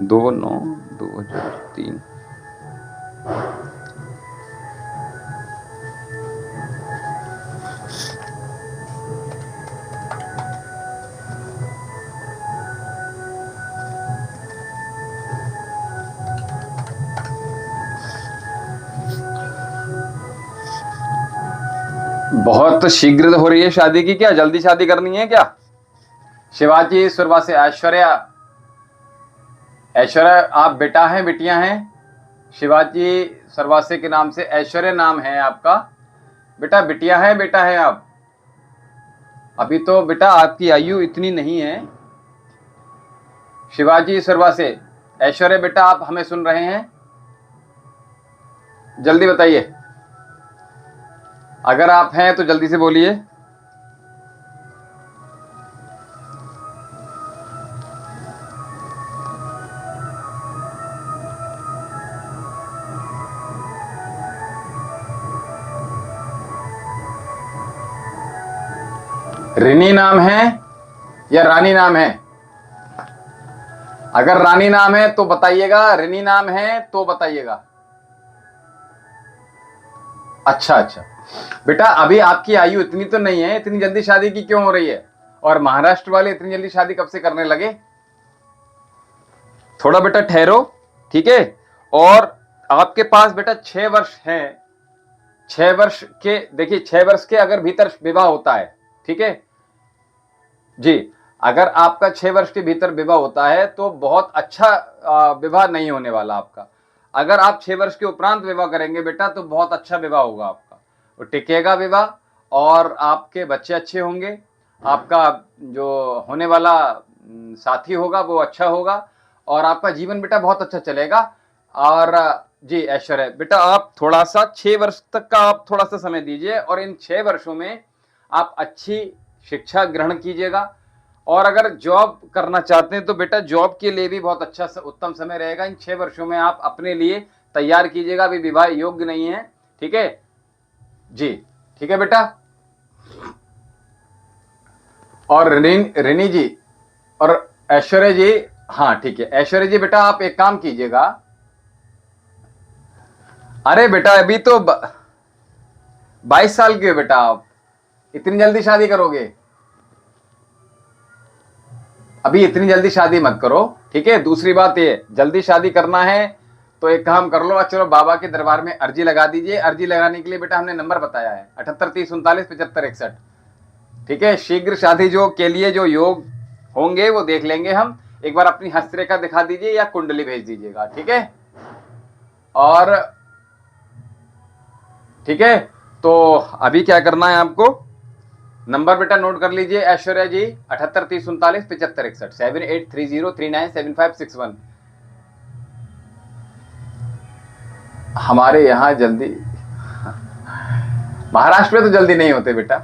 2/9/2003। बहुत शीघ्र हो रही है शादी की, क्या जल्दी शादी करनी है क्या? शिवाजी सुरवासी, ऐश्वर्या, ऐश्वर्या आप बेटा हैं बेटियां हैं? शिवाजी सुरवासी के नाम से ऐश्वर्या नाम है आपका, बेटा बिटिया है बेटा है आप? अभी तो बेटा आपकी आयु इतनी नहीं है। शिवाजी सुरवासी, ऐश्वर्या बेटा आप हमें सुन रहे हैं? जल्दी बताइए, अगर आप हैं तो जल्दी से बोलिए। रिनी नाम है या रानी नाम है? अगर रानी नाम है तो बताइएगा, रिनी नाम है तो बताइएगा। अच्छा अच्छा बेटा, अभी आपकी आयु इतनी तो नहीं है, इतनी जल्दी शादी की क्यों हो रही है? और महाराष्ट्र वाले इतनी जल्दी शादी कब से करने लगे? थोड़ा बेटा ठहरो, ठीक है। और आपके पास बेटा 6 वर्ष है, 6 वर्ष के, देखिए 6 वर्ष के अगर भीतर विवाह होता है, ठीक है जी, अगर आपका 6 वर्ष के भीतर विवाह होता है तो बहुत अच्छा विवाह नहीं होने वाला आपका। अगर आप 6 वर्ष के उपरांत विवाह करेंगे बेटा तो बहुत अच्छा विवाह होगा आपका, वो टिकेगा विवाह, और आपके बच्चे अच्छे होंगे, आपका जो होने वाला साथी होगा वो अच्छा होगा, और आपका जीवन बेटा बहुत अच्छा चलेगा। और जी ऐश्वर्या बेटा, आप थोड़ा सा 6 वर्ष तक का आप थोड़ा सा समय दीजिए, और इन 6 वर्षों में आप अच्छी शिक्षा ग्रहण कीजिएगा। और अगर जॉब करना चाहते हैं तो बेटा जॉब के लिए भी बहुत अच्छा उत्तम समय रहेगा। इन 6 वर्षों में आप अपने लिए तैयार कीजिएगा, अभी विवाह योग्य नहीं है, ठीक है जी, ठीक है बेटा। और रिनी जी और ऐश्वर्या जी, हाँ ठीक है ऐश्वर्या जी, बेटा आप एक काम कीजिएगा। अरे बेटा अभी तो 22 साल के हो बेटा, आप इतनी जल्दी शादी करोगे? अभी इतनी जल्दी शादी मत करो, ठीक है। दूसरी बात ये, जल्दी शादी करना है तो एक काम कर लो, चलो बाबा के दरबार में अर्जी लगा दीजिए। अर्जी लगाने के लिए बेटा हमने नंबर बताया है 7830397561, ठीक है। शीघ्र शादी जो के लिए जो योग होंगे वो देख लेंगे हम। एक बार अपनी हस्तरेखा दिखा दीजिए या कुंडली भेज दीजिएगा, ठीक है। और ठीक है, तो अभी क्या करना है आपको, नंबर बेटा नोट कर लीजिए ऐश्वर्या जी, 7830397561, 7830397561। हमारे यहाँ जल्दी, महाराष्ट्र में तो जल्दी नहीं होते बेटा।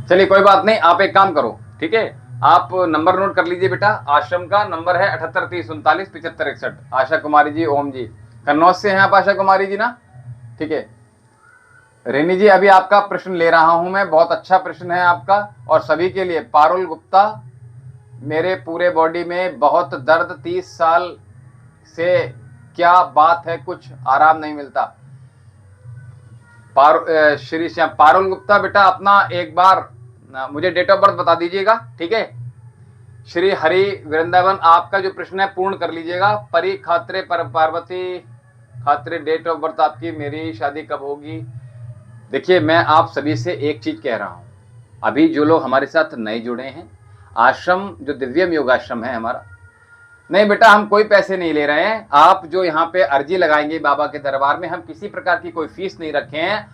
चलिए कोई बात नहीं, आप एक काम करो, ठीक है, आप नंबर नोट कर लीजिए बेटा। आश्रम का नंबर है 7830397561। आशा कुमारी जी, ओम जी, कन्नौज से हैं आप आशा कुमारी जी ना, ठीक है। रेनी जी अभी आपका प्रश्न ले रहा हूं मैं, बहुत अच्छा प्रश्न है आपका और सभी के लिए। पारुल गुप्ता, मेरे पूरे बॉडी में बहुत दर्द, 30 साल से, क्या बात है, कुछ आराम नहीं मिलता। श्री श्याम पारुल गुप्ता बेटा, अपना एक बार मुझे डेट ऑफ बर्थ बता दीजिएगा, ठीक है। श्री हरि वृंदावन, आपका जो प्रश्न है पूर्ण कर लीजिएगा। परी खात्रे, पार्वती खात्रे, डेट ऑफ बर्थ आपकी, मेरी शादी कब होगी? देखिए मैं आप सभी से एक चीज कह रहा हूं, अभी जो लोग हमारे साथ नए जुड़े हैं, आश्रम जो दिव्यम योगाश्रम है हमारा, नहीं बेटा हम कोई पैसे नहीं ले रहे हैं। आप जो यहाँ पे अर्जी लगाएंगे बाबा के दरबार में, हम किसी प्रकार की कोई फीस नहीं रखे हैं,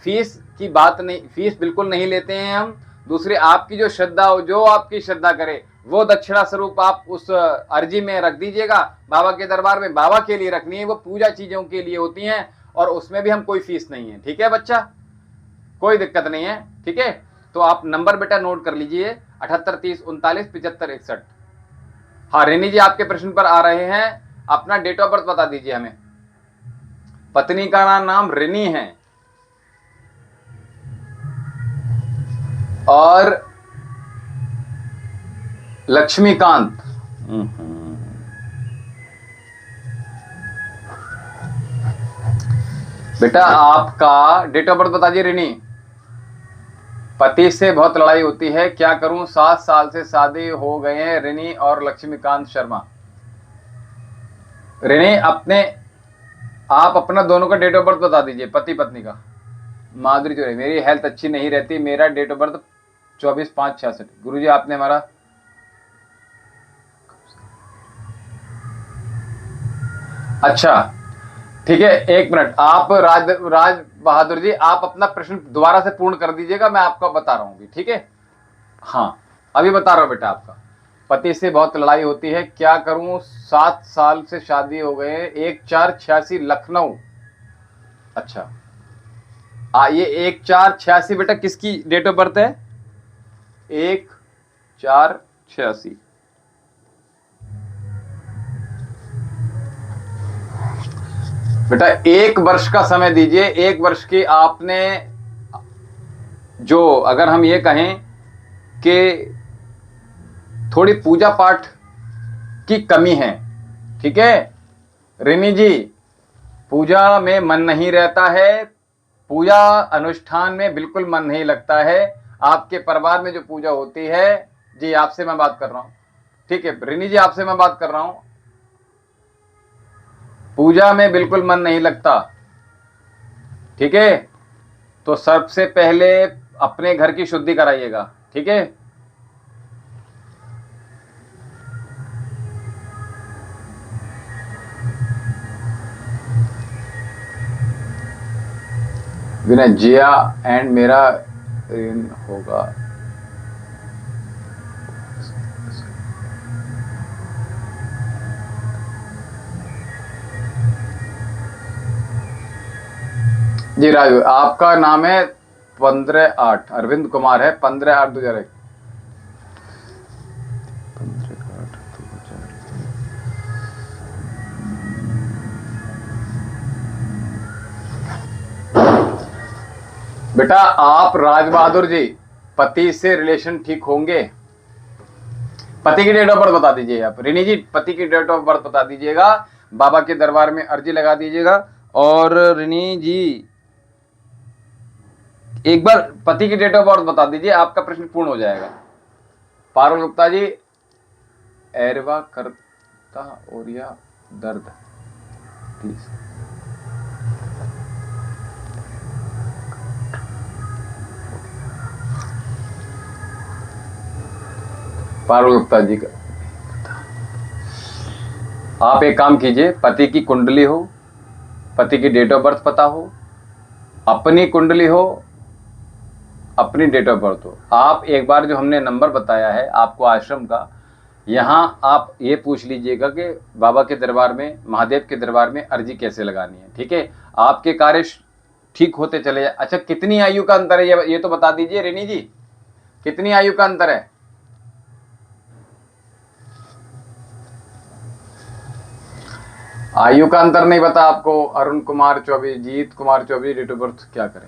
फीस की बात नहीं, फीस बिल्कुल नहीं लेते हैं हम। दूसरे आपकी जो श्रद्धा हो, जो आपकी श्रद्धा करे वो दक्षिणा स्वरूप आप उस अर्जी में रख दीजिएगा बाबा के दरबार में। बाबा के लिए रखनी है, वो पूजा चीजों के लिए होती हैं और उसमें भी हम कोई फीस नहीं है, ठीक है बच्चा, कोई दिक्कत नहीं है, ठीक है। तो आप नंबर बेटा नोट कर लीजिए 7830397561। हाँ रेनी जी आपके प्रश्न पर आ रहे हैं, अपना डेट ऑफ बर्थ बता दीजिए हमें। पत्नी का नाम रिनी है और लक्ष्मीकांत। बेटा आपका डेट ऑफ बर्थ बता दीजिए रिनी। पति से बहुत लड़ाई होती है, क्या करूं, 7 साल से शादी हो गए हैं, रिनी और लक्ष्मीकांत शर्मा। रिनी आप अपना दोनों का डेट ऑफ बर्थ बता दीजिए, पति पत्नी का। माधुरी चौधरी, मेरी हेल्थ अच्छी नहीं रहती, मेरा डेट ऑफ बर्थ 24/5/66। गुरुजी आपने हमारा, अच्छा ठीक है, एक मिनट, आप राज बहादुर जी आप अपना प्रश्न दोबारा से पूर्ण कर दीजिएगा, मैं आपको बता रहा हूँ, ठीक है। हाँ अभी बता रहा हूँ बेटा, आपका पति से बहुत लड़ाई होती है, क्या करूं, 7 साल से शादी हो गए, 1486 लखनऊ। अच्छा ये 1486 बेटा किसकी डेट ऑफ बर्थ है? 1486। बेटा 1 वर्ष का समय दीजिए, 1 वर्ष की आपने जो, अगर हम ये कहें आपके थोड़ी पूजा पाठ की कमी है। ठीक है रिनी जी, पूजा में मन नहीं रहता है, पूजा अनुष्ठान में बिल्कुल मन नहीं लगता है। आपके परिवार में जो पूजा होती है, जी आपसे मैं बात कर रहा हूं। ठीक है रिनी जी, आपसे मैं बात कर रहा हूं। पूजा में बिल्कुल मन नहीं लगता। ठीक है, तो सबसे पहले अपने घर की शुद्धि कराइएगा। ठीक है, विनय जिया एंड मेरा ऋण होगा। जी राजू, आपका नाम है 15/8, अरविंद कुमार है, 15/8/2001। बेटा आप राज बहादुर जी, पति से रिलेशन ठीक होंगे? पति की डेट ऑफ बर्थ बता दीजिए आप। रिनी जी पति की डेट ऑफ बर्थ बता दीजिएगा, बाबा के दरबार में अर्जी लगा दीजिएगा। और रिनी जी एक बार पति की डेट ऑफ बर्थ बता दीजिए, आपका प्रश्न पूर्ण हो जाएगा। पारुल गुप्ता जी, एरवा करता और या दर्द प्लीज। पारुल गुप्ता जी का आप एक काम कीजिए, पति की कुंडली हो, पति की डेट ऑफ बर्थ पता हो, अपनी कुंडली हो, अपनी डेट ऑफ बर्थ हो। आप एक बार जो हमने नंबर बताया है आपको आश्रम का, यहाँ आप ये पूछ लीजिएगा कि बाबा के दरबार में, महादेव के दरबार में अर्जी कैसे लगानी है। ठीक है, आपके कार्य ठीक होते चले जाए। अच्छा, कितनी आयु का अंतर है ये तो बता दीजिए रेनी जी, कितनी आयु का अंतर है? आयु का अंतर नहीं पता आपको? अरुण कुमार 24, जीत कुमार 24, डेट ऑफ बर्थ क्या करें?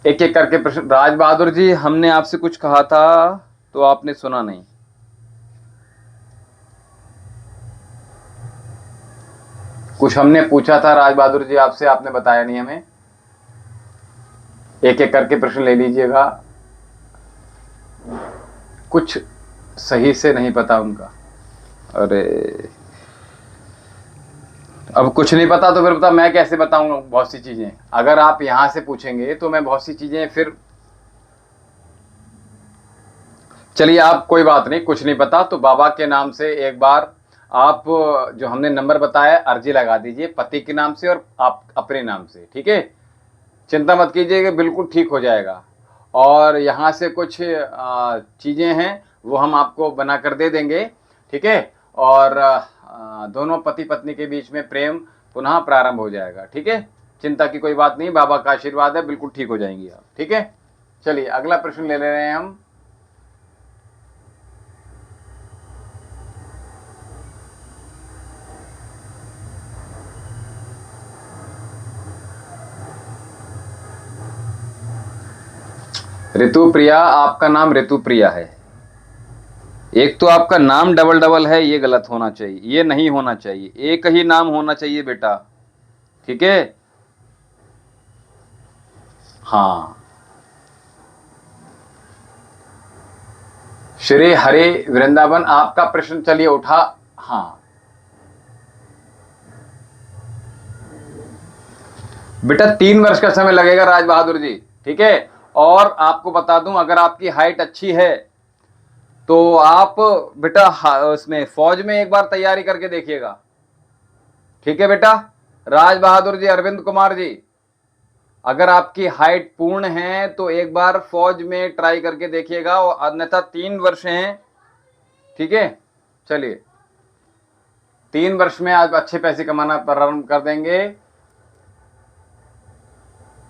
एक एक करके प्रश्न। राज बहादुर जी, हमने आपसे कुछ कहा था तो आपने सुना नहीं। कुछ हमने पूछा था राज बहादुर जी आपसे, आपने बताया नहीं हमें। एक एक करके प्रश्न ले लीजिएगा। कुछ सही से नहीं पता उनका। अरे अब कुछ नहीं पता तो फिर बता मैं कैसे बताऊंगा बहुत सी चीजें। अगर आप यहां से पूछेंगे तो मैं बहुत सी चीजें फिर, चलिए आप कोई बात नहीं, कुछ नहीं पता तो बाबा के नाम से एक बार आप जो हमने नंबर बताया अर्जी लगा दीजिए, पति के नाम से और आप अपने नाम से। ठीक है, चिंता मत कीजिएगा, बिल्कुल ठीक हो जाएगा। और यहाँ से कुछ चीज़ें हैं वो हम आपको बना कर दे देंगे। ठीक है, और दोनों पति पत्नी के बीच में प्रेम पुनः प्रारंभ हो जाएगा। ठीक है, चिंता की कोई बात नहीं, बाबा का आशीर्वाद है, बिल्कुल ठीक हो जाएंगी आप। ठीक है, चलिए अगला प्रश्न ले रहे हैं हम। ऋतु प्रिया, आपका नाम ऋतु प्रिया है। एक तो आपका नाम डबल डबल है, ये गलत होना चाहिए, ये नहीं होना चाहिए, एक ही नाम होना चाहिए बेटा। ठीक है, हाँ। श्री हरे वृंदावन, आपका प्रश्न चलिए उठा। हाँ बेटा 3 वर्ष का समय लगेगा राज बहादुर जी। ठीक है, और आपको बता दूं अगर आपकी हाइट अच्छी है तो आप बेटा उसमें फौज में एक बार तैयारी करके देखिएगा। ठीक है बेटा राज बहादुर जी, अरविंद कुमार जी, अगर आपकी हाइट पूर्ण है तो एक बार फौज में ट्राई करके देखिएगा, और अन्यथा 3 वर्ष हैं। ठीक है, चलिए 3 वर्ष में आप अच्छे पैसे कमाना प्रारंभ कर देंगे।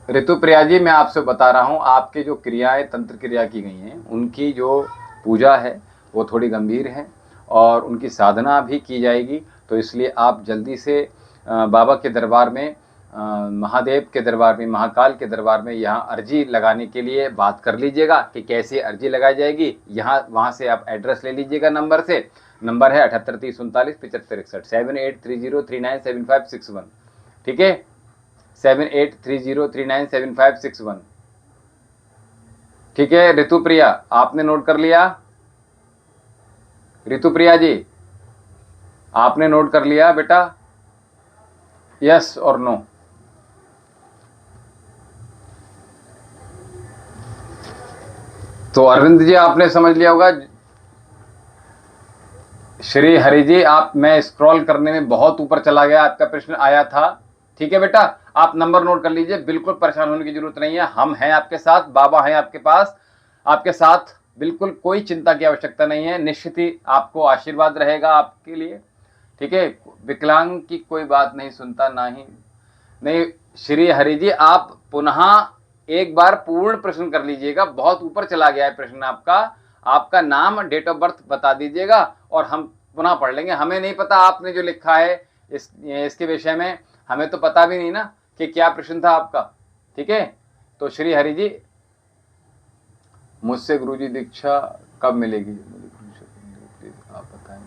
ऋतु प्रिया जी, मैं आपसे बता रहा हूं, आपकी जो क्रियाएं तंत्र क्रिया की गई हैं उनकी जो पूजा है वो थोड़ी गंभीर है और उनकी साधना भी की जाएगी। तो इसलिए आप जल्दी से बाबा के दरबार में महादेव के दरबार में, महाकाल के दरबार में यहाँ अर्जी लगाने के लिए बात कर लीजिएगा कि कैसे अर्जी लगाई जाएगी। यहाँ वहाँ से आप एड्रेस ले लीजिएगा नंबर से। नंबर है 7830397561, 7830397561। ठीक है, 7830397561। ठीक है ऋतुप्रिया, आपने नोट कर लिया? ऋतुप्रिया जी, आपने नोट कर लिया बेटा? यस और नो? तो अरविंद जी आपने समझ लिया होगा। श्री हरि जी, आप, मैं स्क्रॉल करने में बहुत ऊपर चला गया, आपका प्रश्न आया था। ठीक है बेटा, आप नंबर नोट कर लीजिए, बिल्कुल परेशान होने की जरूरत नहीं है, हम हैं आपके साथ, बाबा हैं आपके पास, आपके साथ, बिल्कुल कोई चिंता की आवश्यकता नहीं है। निश्चित ही आपको आशीर्वाद रहेगा आपके लिए। ठीक है, विकलांग की कोई बात नहीं सुनता, नहीं। श्री हरि जी, आप पुनः एक बार पूर्ण प्रश्न कर लीजिएगा, बहुत ऊपर चला गया है प्रश्न आपका। आपका नाम, डेट ऑफ बर्थ बता दीजिएगा और हम पुनः पढ़ लेंगे। हमें नहीं पता आपने जो लिखा है इसके विषय में, हमें तो पता भी नहीं ना कि क्या प्रश्न था आपका। ठीक है, तो श्री हरि जी, मुझसे गुरुजी दीक्षा कब मिलेगी? प्लीज आप बताएं।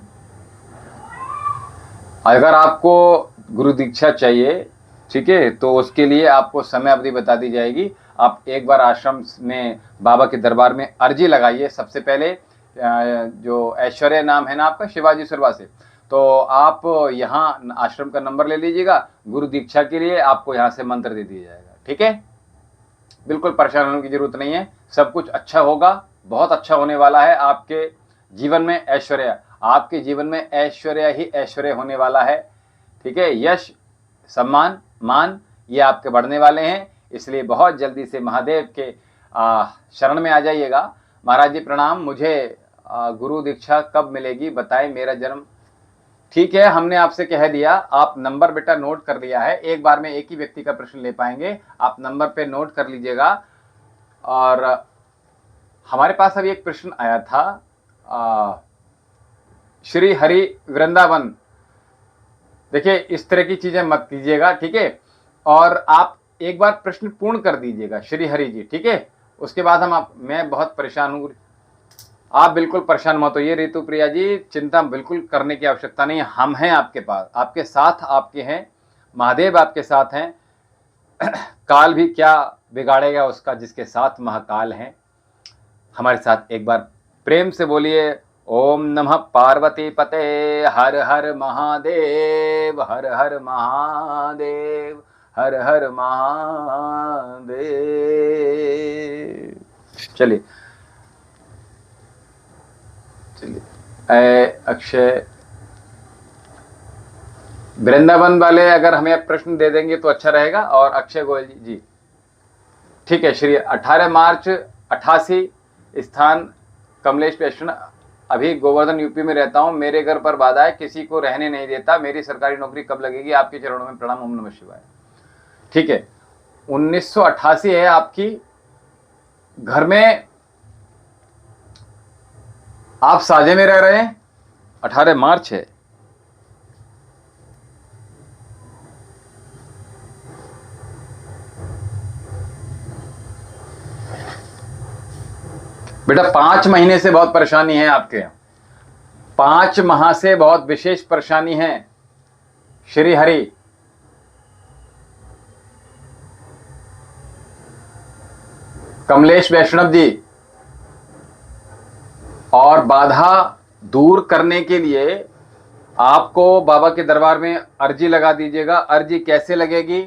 अगर आपको गुरु दीक्षा चाहिए, ठीक है, तो उसके लिए आपको समय अवधि बता दी जाएगी। आप एक बार आश्रम में बाबा के दरबार में अर्जी लगाइए। सबसे पहले जो ऐश्वर्या नाम है ना आपका, शिवाजी सुरवा से, तो आप यहाँ आश्रम का नंबर ले लीजिएगा। गुरु दीक्षा के लिए आपको यहाँ से मंत्र दे दिया जाएगा। ठीक है, बिल्कुल परेशान होने की जरूरत नहीं है, सब कुछ अच्छा होगा, बहुत अच्छा होने वाला है। आपके जीवन में ऐश्वर्या, आपके जीवन में ऐश्वर्या ही ऐश्वर्य होने वाला है। ठीक है, यश, सम्मान, मान, ये आपके बढ़ने वाले हैं। इसलिए बहुत जल्दी से महादेव के शरण में आ जाइएगा। महाराज जी प्रणाम, मुझे गुरु दीक्षा कब मिलेगी बताएं, मेरा जन्म। ठीक है, हमने आपसे कह दिया, आप नंबर बेटा नोट कर लिया है। एक बार में एक ही व्यक्ति का प्रश्न ले पाएंगे, आप नंबर पे नोट कर लीजिएगा। और हमारे पास अभी एक प्रश्न आया था, श्री हरि वृंदावन। देखिए, इस तरह की चीजें मत कीजिएगा, ठीक है, और आप एक बार प्रश्न पूर्ण कर दीजिएगा श्री हरि जी। ठीक है, उसके बाद मैं बहुत परेशान हूँ। आप बिल्कुल परेशान मत होइए ऋतुप्रिया जी, चिंता बिल्कुल करने की आवश्यकता नहीं है, हम हैं आपके पास, आपके साथ, आपके हैं, महादेव आपके साथ हैं। काल भी क्या बिगाड़ेगा उसका, जिसके साथ महाकाल हैं। हमारे साथ एक बार प्रेम से बोलिए, ओम नमः पार्वती पते, हर हर महादेव, हर हर महादेव, हर हर महादेव। चलिए, अक्षय, वृंदावन वाले अगर हमें प्रश्न दे देंगे तो अच्छा रहेगा। और अक्षय गोयल जी, ठीक है। श्री 18 मार्च 88, स्थान कमलेश वैष्णव, अभी गोवर्धन यूपी में रहता हूँ, मेरे घर पर बाधा है, किसी को रहने नहीं देता, मेरी सरकारी नौकरी कब लगेगी? आपके चरणों में प्रणाम, ओम नमः शिवाय। ठीक है, 1988 है आपकी। घर में आप साझे में रह रहे हैं, 18 मार्च है। बेटा 5 महीने से बहुत परेशानी है आपके, 5 माह से बहुत विशेष परेशानी है। श्री हरि, कमलेश वैष्णव जी, और बाधा दूर करने के लिए आपको बाबा के दरबार में अर्जी लगा दीजिएगा। अर्जी कैसे लगेगी?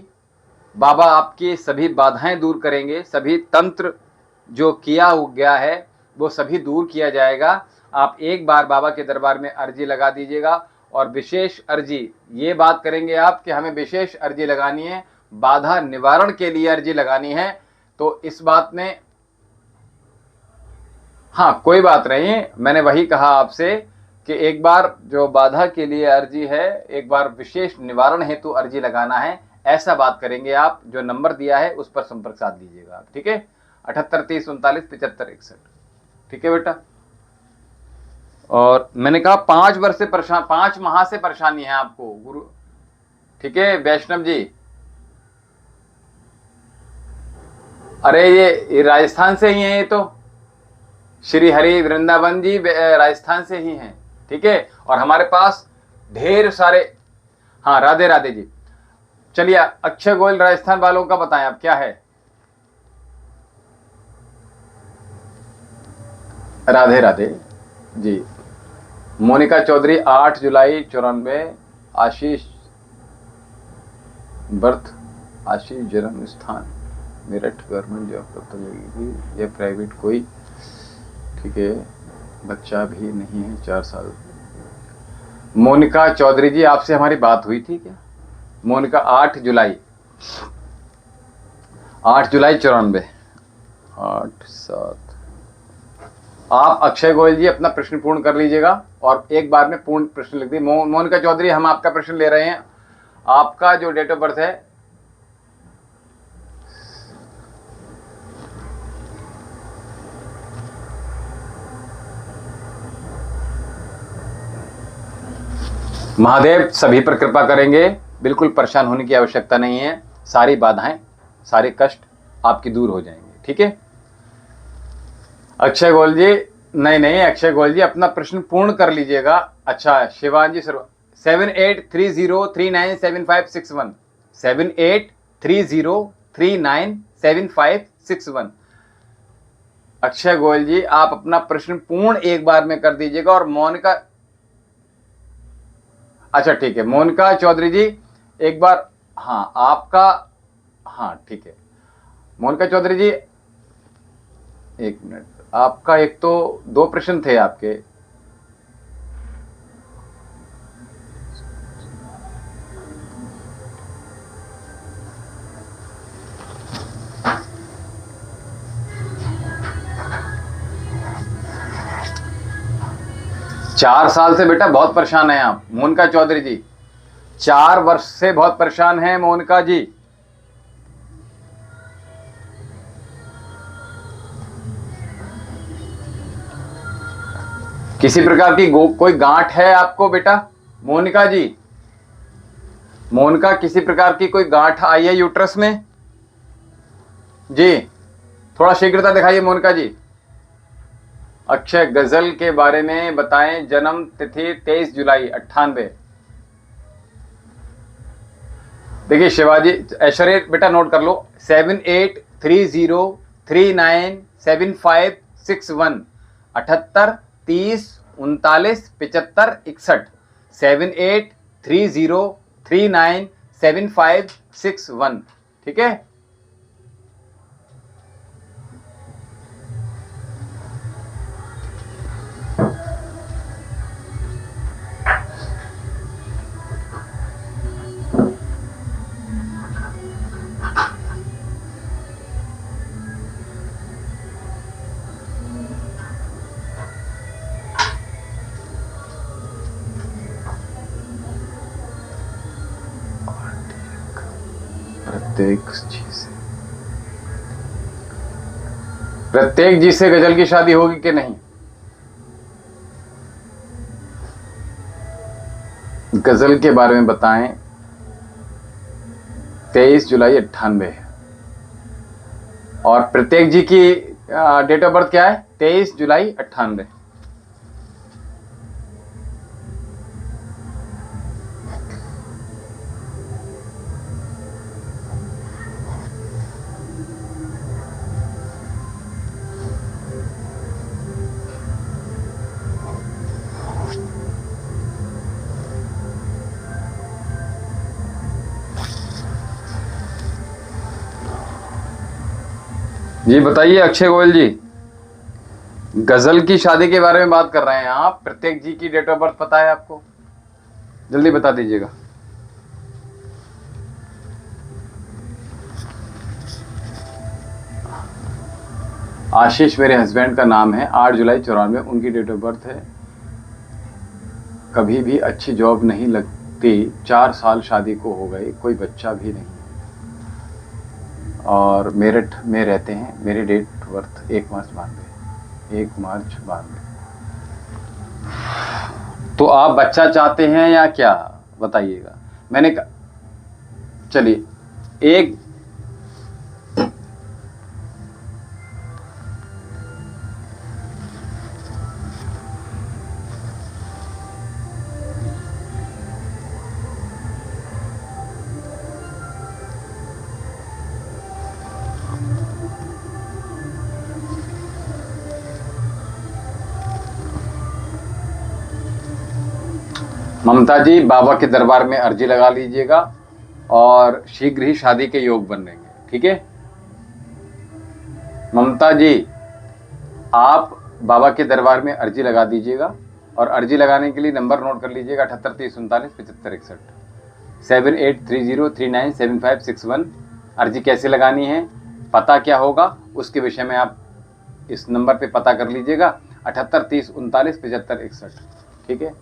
बाबा आपकी सभी बाधाएं दूर करेंगे, सभी तंत्र जो किया गया है वो सभी दूर किया जाएगा। आप एक बार बाबा के दरबार में अर्जी लगा दीजिएगा, और विशेष अर्जी ये बात करेंगे आप कि हमें विशेष अर्जी लगानी है, बाधा निवारण के लिए अर्जी लगानी है। तो इस बात में हाँ, कोई बात नहीं, मैंने वही कहा आपसे कि एक बार जो बाधा के लिए अर्जी है, एक बार विशेष निवारण हेतु अर्जी लगाना है, ऐसा बात करेंगे आप। जो नंबर दिया है उस पर संपर्क साध लीजिएगा आप। ठीक है, 78 30 39 75 61। ठीक है बेटा। और मैंने कहा 5 वर्ष से परेशान, 5 माह से परेशानी है आपको गुरु। ठीक है वैष्णव जी, अरे ये राजस्थान से ही हैं, ये तो श्री हरि वृंदावन जी राजस्थान से ही हैं, ठीक है। और हमारे पास ढेर सारे, हाँ राधे राधे जी। चलिए अक्षय गोयल राजस्थान वालों का बताएं अब क्या है। राधे राधे जी। मोनिका चौधरी 8 जुलाई 94, आशीष बर्थ, आशीष जन्म स्थान मेरठ, गवर्नमेंट जॉब कब तक लगेगी, या प्राइवेट कोई, ठीक है, बच्चा भी नहीं है 4 साल। मोनिका चौधरी जी आपसे हमारी बात हुई थी क्या? मोनिका 8 जुलाई 94, 8/7। आप अक्षय गोयल जी अपना प्रश्न पूर्ण कर लीजिएगा और एक बार में पूर्ण प्रश्न लिख दी। मोनिका चौधरी हम आपका प्रश्न ले रहे हैं। आपका जो डेट ऑफ बर्थ है महादेव सभी पर कृपा करेंगे, बिल्कुल परेशान होने की आवश्यकता नहीं है। सारी बाधाएं, सारे कष्ट आपकी दूर हो जाएंगे, ठीक है। अक्षय गोयल जी, नहीं अक्षय गोयल जी अपना प्रश्न पूर्ण कर लीजिएगा। अच्छा शिवाजी सर, 7830397561, 7830397561। अक्षय गोयल जी आप अपना प्रश्न पूर्ण एक बार में कर दीजिएगा। और मोनिका, अच्छा ठीक है, मोनिका चौधरी जी एक बार, हाँ आपका, हाँ ठीक है मोनिका चौधरी जी, एक मिनट, आपका एक तो 2 प्रश्न थे आपके। चार साल से बेटा बहुत परेशान हैं आप मोनिका चौधरी जी, 4 वर्ष से बहुत परेशान हैं मोनिका जी। किसी प्रकार की कोई गांठ है आपको बेटा मोनिका जी? मोनिका किसी प्रकार की कोई गांठ आई है यूट्रस में जी? थोड़ा शीघ्रता दिखाइए मोनिका जी। अक्षय गजल के बारे में बताएं। जन्म तिथि 23 जुलाई 98। देखिए शिवाजी, ऐश्वर्य बेटा नोट कर लो, 7830397561, 78 30 39 75 61, 7830397561, ठीक है। प्रत्येक जी से गजल की शादी होगी कि नहीं? गजल के बारे में बताएं। 23 जुलाई 98। और प्रत्येक जी की डेट ऑफ बर्थ क्या है? 23 जुलाई 98। जी बताइए अक्षय गोयल जी, गजल की शादी के बारे में बात कर रहे हैं आप। प्रत्येक जी की डेट ऑफ बर्थ पता है आपको? जल्दी बता दीजिएगा। आशीष मेरे हस्बैंड का नाम है, 8 जुलाई 94 उनकी डेट ऑफ बर्थ है। कभी भी अच्छी जॉब नहीं लगती, 4 साल शादी को हो गए, कोई बच्चा भी नहीं, और मेरठ में रहते हैं। मेरी डेट बर्थ 1 मार्च 92। तो आप बच्चा चाहते हैं या क्या बताइएगा। मैंने चलिए ममता जी बाबा के दरबार में अर्जी लगा लीजिएगा और शीघ्र ही शादी के योग बनेंगे, ठीक है। ममता जी आप बाबा के दरबार में अर्जी लगा दीजिएगा और अर्जी लगाने के लिए नंबर नोट कर लीजिएगा 78 30 39 75 61 7830397561। अर्जी कैसे लगानी है, पता क्या होगा, उसके विषय में आप इस नंबर पे पता कर लीजिएगा 78 30 39 75 61, ठीक है।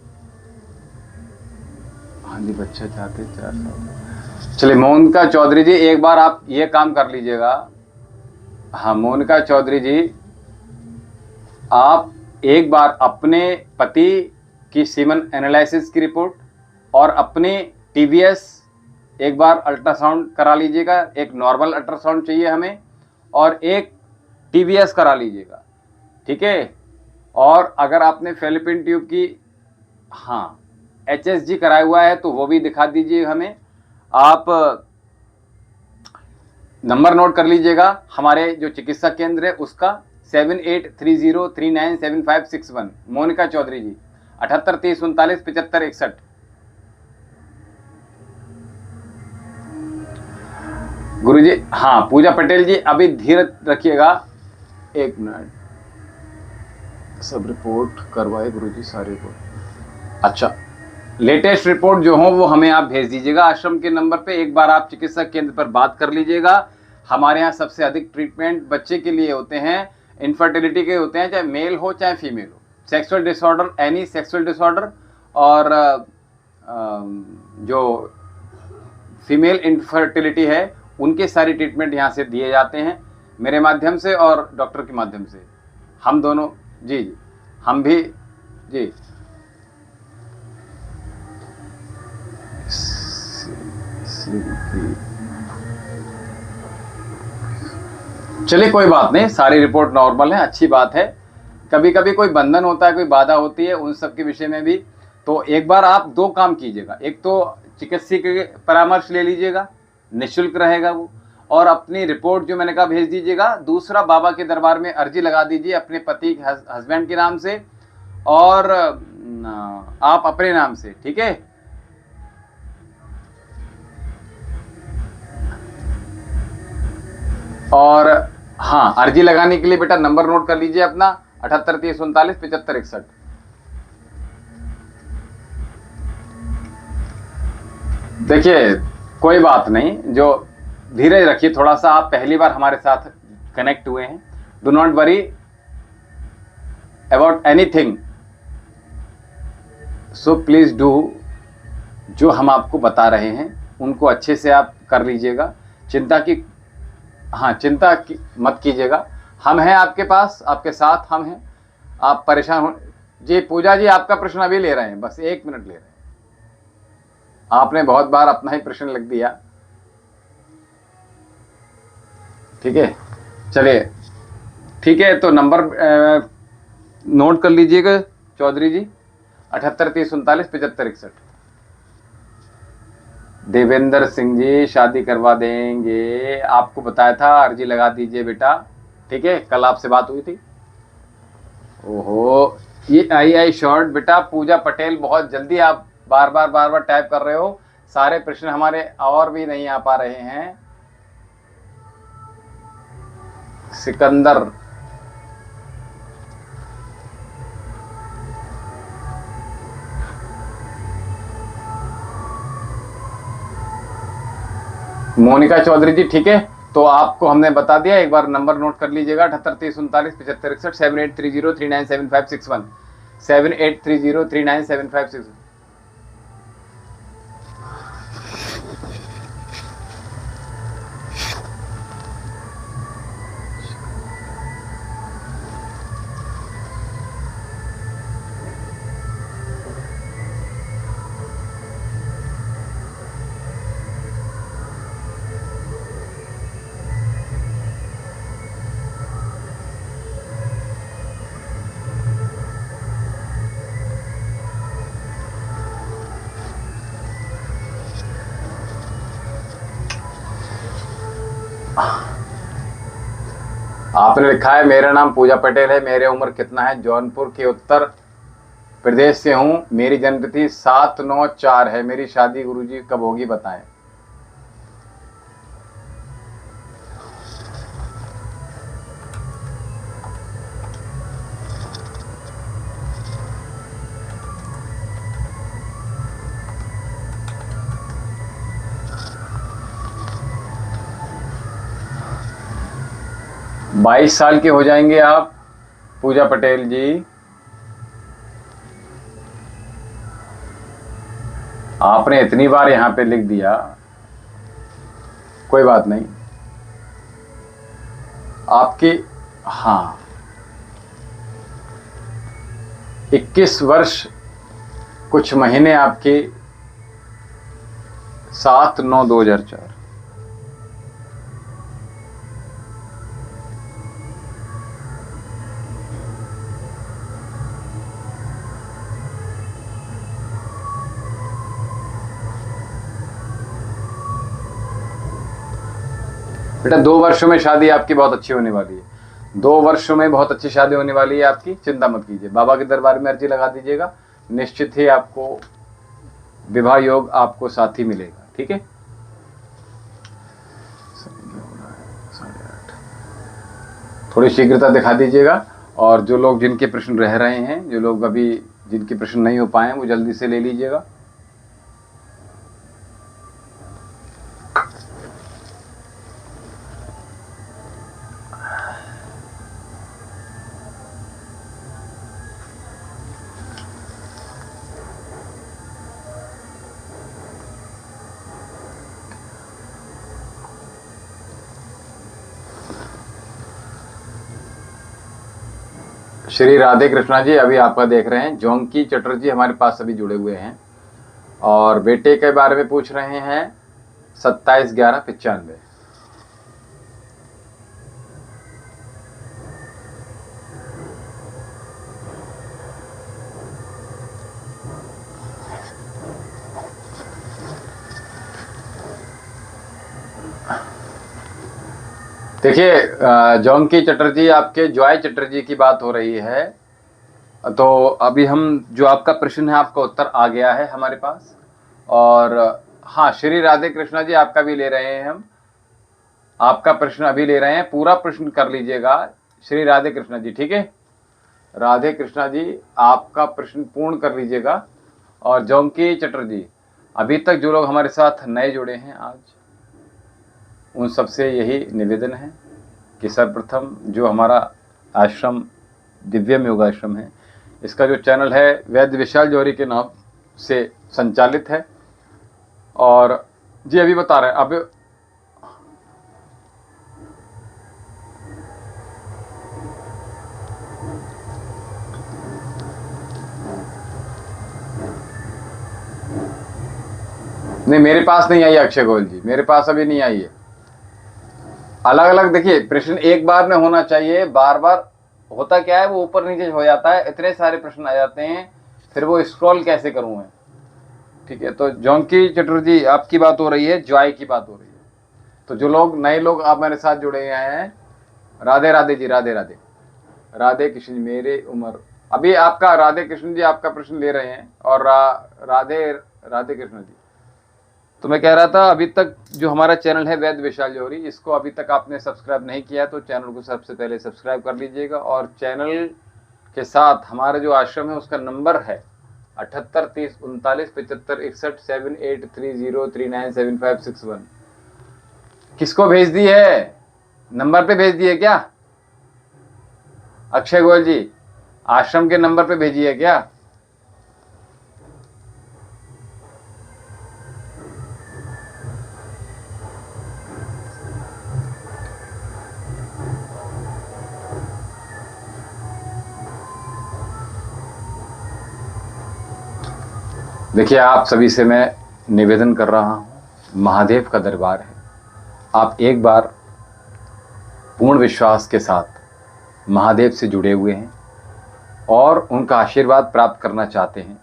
हाँ जी बच्चा चाहते 4 साल। चलिए मोनिका चौधरी जी एक बार आप ये काम कर लीजिएगा। हाँ मोनिका चौधरी जी आप एक बार अपने पति की सीमन एनालिसिस की रिपोर्ट और अपने टीवीएस एक बार अल्ट्रासाउंड करा लीजिएगा। एक नॉर्मल अल्ट्रासाउंड चाहिए हमें और एक टीवीएस करा लीजिएगा, ठीक है। और अगर आपने फेलिपिन ट्यूब की हाँ एचएसजी कराया हुआ है तो वो भी दिखा दीजिए हमें। आप नंबर नोट कर लीजिएगा हमारे जो चिकित्सा केंद्र है उसका 7830397561। मोनिका चौधरी जी 78 30 39 75 61। गुरुजी हाँ पूजा पटेल जी अभी धीरज रखिएगा, 1 मिनट। सब रिपोर्ट करवाए गुरुजी सारे रिपोर्ट। अच्छा लेटेस्ट रिपोर्ट जो हो वो हमें आप भेज दीजिएगा आश्रम के नंबर पे। एक बार आप चिकित्सा केंद्र पर बात कर लीजिएगा। हमारे यहाँ सबसे अधिक ट्रीटमेंट बच्चे के लिए होते हैं, इनफर्टिलिटी के होते हैं, चाहे मेल हो चाहे फीमेल हो, sexual disorder, any sexual disorder और जो फीमेल इनफर्टिलिटी है उनके सारे ट्रीटमेंट यहाँ से दिए जाते हैं मेरे माध्यम से और डॉक्टर के माध्यम से। हम दोनों जी हम भी जी चलिए कोई बात नहीं, सारी रिपोर्ट नॉर्मल है, अच्छी बात है। कभी कभी कोई बंधन होता है, कोई बाधा होती है, उन सब के विषय में भी तो एक बार आप 2 काम कीजिएगा। एक तो चिकित्सक के परामर्श ले लीजिएगा, निःशुल्क रहेगा वो, और अपनी रिपोर्ट जो मैंने कहा भेज दीजिएगा। दूसरा बाबा के दरबार में अर्जी लगा दीजिए अपने पति हस्बैंड के नाम से और आप अपने नाम से, ठीक है। और हाँ अर्जी लगाने के लिए बेटा नंबर नोट कर लीजिए अपना 78 30 39 75 61। देखिए कोई बात नहीं, जो धीरज रखिए थोड़ा सा, आप पहली बार हमारे साथ कनेक्ट हुए हैं। Do not worry about anything, so please do जो हम आपको बता रहे हैं उनको अच्छे से आप कर लीजिएगा। चिंता मत कीजिएगा, हम हैं आपके पास, आपके साथ हम हैं। आप परेशान हो जी। पूजा जी आपका प्रश्न अभी ले रहे हैं, बस 1 मिनट ले रहे हैं। आपने बहुत बार अपना ही प्रश्न लिख दिया, ठीक है। चलिए ठीक है, तो नंबर नोट कर लीजिएगा चौधरी जी 78 30 39 75 61। देवेंद्र सिंह जी शादी करवा देंगे, आपको बताया था अर्जी लगा दीजिए बेटा, ठीक है। कल आपसे बात हुई थी। ओहो ये आई शॉर्ट बेटा। पूजा पटेल बहुत जल्दी आप बार बार टाइप कर रहे हो, सारे प्रश्न हमारे और भी नहीं आ पा रहे हैं। सिकंदर मोनिका चौधरी जी ठीक है, तो आपको हमने बता दिया। एक बार नंबर नोट कर लीजिएगा 78 30 39 75 61 7830397561 7830397561। आपने लिखा है मेरा नाम पूजा पटेल है, मेरे उम्र कितना है, जौनपुर के उत्तर प्रदेश से हूँ, मेरी जन्मतिथि 7/9/4 है, मेरी शादी गुरुजी कब होगी बताएं। बाईस साल के हो जाएंगे आप पूजा पटेल जी। आपने इतनी बार यहां पे लिख दिया, कोई बात नहीं। आपकी, हाँ, 21 वर्ष कुछ महीने आपके 7/9/2004। बेटा 2 वर्षों में शादी आपकी बहुत अच्छी होने वाली है। 2 वर्षों में बहुत अच्छी शादी होने वाली है आपकी, चिंता मत कीजिए। बाबा के दरबार में अर्जी लगा दीजिएगा, निश्चित ही आपको विवाह योग आपको साथी मिलेगा। ठीक है, थोड़ी शीघ्रता दिखा दीजिएगा। और जो लोग जिनके प्रश्न रह रहे हैं, जो लोग अभी जिनके प्रश्न नहीं हो पाए, वो जल्दी से ले लीजिएगा। श्री राधे कृष्णा जी, अभी आपका देख रहे हैं। जोंकी चटर्जी हमारे पास अभी जुड़े हुए हैं और बेटे के बारे में पूछ रहे हैं। 27/11/95। देखिए जोंकी चटर्जी, आपके जॉय चटर्जी की बात हो रही है। तो अभी हम, जो आपका प्रश्न है, आपका उत्तर आ गया है हमारे पास। और हाँ, श्री राधे कृष्णा जी, आपका भी ले रहे हैं हम, आपका प्रश्न अभी ले रहे हैं। पूरा प्रश्न कर लीजिएगा श्री राधे कृष्णा जी। ठीक है, राधे कृष्णा जी, आपका प्रश्न पूर्ण कर लीजिएगा। और जोंकी चटर्जी, अभी तक जो लोग हमारे साथ नए जुड़े हैं आज, उन सबसे यही निवेदन है कि सर्वप्रथम जो हमारा आश्रम दिव्यम योग आश्रम है, इसका जो चैनल है वैद्य विशाल जौहरी के नाम से संचालित है। और जी अभी बता रहे हैं, अब नहीं, मेरे पास नहीं आई है अक्षय गोयल जी, मेरे पास अभी नहीं आई है। अलग अलग देखिए, प्रश्न एक बार में होना चाहिए, बार बार होता क्या है, वो ऊपर नीचे हो जाता है, इतने सारे प्रश्न आ जाते हैं, फिर वो स्क्रॉल कैसे करूं मैं। ठीक है, तो जोंकी चटर्जी, आपकी बात हो रही है, जॉय की बात हो रही है। तो जो लोग नए लोग आप मेरे साथ जुड़े हुए हैं, राधे राधे जी, राधे राधे। राधे कृष्ण जी, मेरे उम्र, अभी आपका राधे कृष्ण जी आपका प्रश्न ले रहे हैं। और राधे राधे कृष्ण जी, तो मैं कह रहा था, अभी तक जो हमारा चैनल है वैद्य विशाल जौहरी, इसको अभी तक आपने सब्सक्राइब नहीं किया तो चैनल को सबसे पहले सब्सक्राइब कर लीजिएगा। और चैनल के साथ हमारा जो आश्रम है उसका नंबर है 78 30 39 75 61 7830397561। किसको भेज दी है? नंबर पे भेज दी है क्या अक्षय गोयल जी? आश्रम के नंबर पे भेजी है क्या? देखिए, आप सभी से मैं निवेदन कर रहा हूँ, महादेव का दरबार है। आप एक बार पूर्ण विश्वास के साथ महादेव से जुड़े हुए हैं और उनका आशीर्वाद प्राप्त करना चाहते हैं,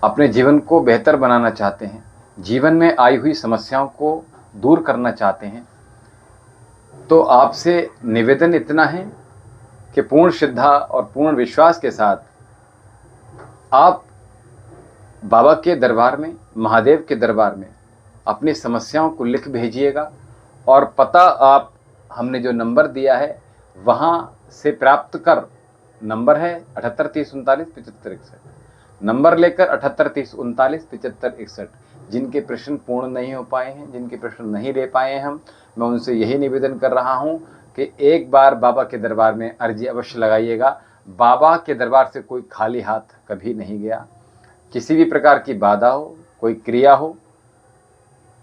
अपने जीवन को बेहतर बनाना चाहते हैं, जीवन में आई हुई समस्याओं को दूर करना चाहते हैं, तो आपसे निवेदन इतना है कि पूर्ण श्रद्धा और पूर्ण विश्वास के साथ आप बाबा के दरबार में, महादेव के दरबार में अपनी समस्याओं को लिख भेजिएगा और पता आप हमने जो नंबर दिया है वहाँ से प्राप्त कर। नंबर है 78 30 39 75 61। नंबर लेकर 78 30 39 75 61। जिनके प्रश्न पूर्ण नहीं हो पाए हैं, जिनके प्रश्न नहीं ले पाए हैं हम, मैं उनसे यही निवेदन कर रहा हूँ कि एक बार बाबा के दरबार में अर्जी अवश्य लगाइएगा। बाबा के दरबार से कोई खाली हाथ कभी नहीं गया। किसी भी प्रकार की बाधा हो, कोई क्रिया हो,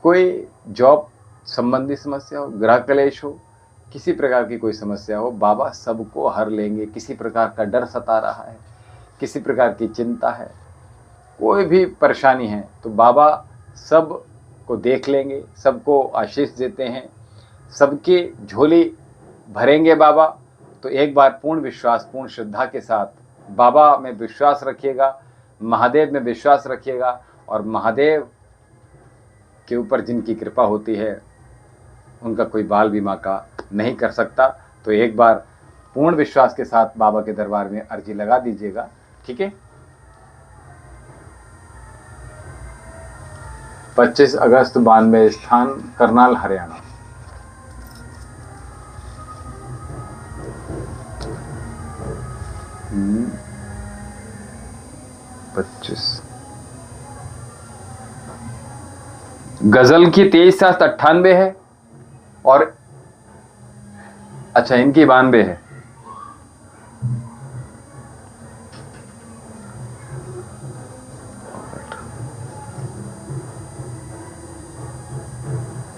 कोई जॉब संबंधी समस्या हो, ग्रह क्लेश हो, किसी प्रकार की कोई समस्या हो, बाबा सबको हर लेंगे। किसी प्रकार का डर सता रहा है, किसी प्रकार की चिंता है, कोई भी परेशानी है तो बाबा सब को देख लेंगे, सबको आशीष देते हैं, सबकी झोली भरेंगे बाबा। तो एक बार पूर्ण विश्वास, पूर्ण श्रद्धा के साथ बाबा में विश्वास रखिएगा, महादेव में विश्वास रखिएगा। और महादेव के ऊपर जिनकी कृपा होती है उनका कोई बाल बीमा का नहीं कर सकता। तो एक बार पूर्ण विश्वास के साथ बाबा के दरबार में अर्जी लगा दीजिएगा, ठीक है। 25 अगस्त 92, स्थान करनाल, हरियाणा। हम्म, 25 गजल की 23/98 है और अच्छा इनकी 92 है।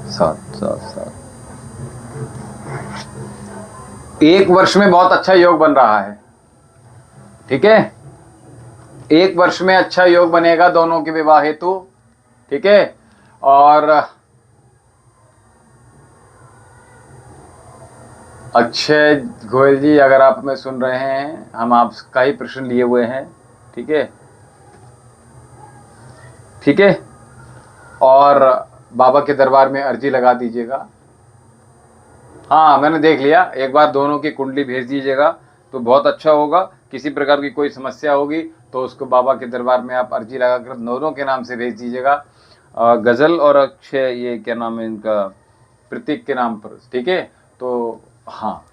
सात सात सात। एक वर्ष में बहुत अच्छा योग बन रहा है, ठीक है। एक वर्ष में अच्छा योग बनेगा दोनों के विवाह हेतु, ठीक है। और अक्षय गोयल जी, अगर आप हमें सुन रहे हैं, हम आपका ही प्रश्न लिए हुए हैं, ठीक है, ठीक है। और बाबा के दरबार में अर्जी लगा दीजिएगा। हाँ, मैंने देख लिया, एक बार दोनों की कुंडली भेज दीजिएगा तो बहुत अच्छा होगा। किसी प्रकार की कोई समस्या होगी तो उसको बाबा के दरबार में आप अर्जी लगाकर दोनों के नाम से भेज दीजिएगा। गजल और अक्षय, ये क्या नाम है इनका, प्रतीक के नाम पर, ठीक है। तो हाँ,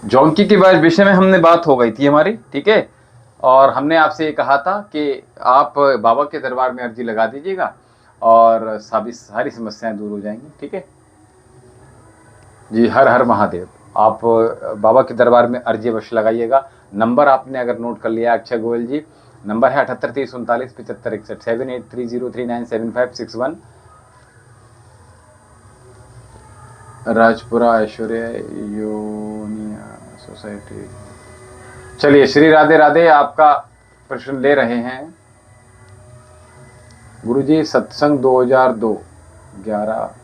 जौनकी के विषय में हमने बात हो गई थी हमारी, ठीक है। और हमने आपसे ये कहा था कि आप बाबा के दरबार में अर्जी लगा दीजिएगा और सारी समस्याएं दूर हो जाएंगी, ठीक है जी। हर हर महादेव। आप बाबा के दरबार में अर्जी अवश्य लगाइएगा। नंबर आपने अगर नोट कर लिया अक्षय गोयल जी, नंबर है 78 30 39 75 61, 7830397561। राजपुरा ऐश्वर्या योनिया सोसाइटी। चलिए, श्री राधे राधे। आपका प्रश्न ले रहे हैं गुरुजी। सत्संग 2002 11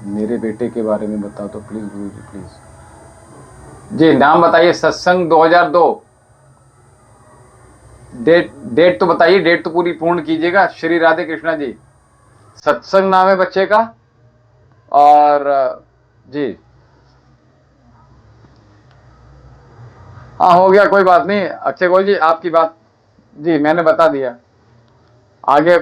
मेरे बेटे के बारे में बताओ तो प्लीज गुरुजी, प्लीज जी। नाम बताइए। सत्संग 2002, डेट तो बताइए, डेट तो पूरी पूर्ण कीजिएगा। श्री राधे कृष्णा जी, सत्संग नाम है बच्चे का। और जी हाँ, हो गया, कोई बात नहीं। अक्षय गोयल जी, आपकी बात जी मैंने बता दिया। आगे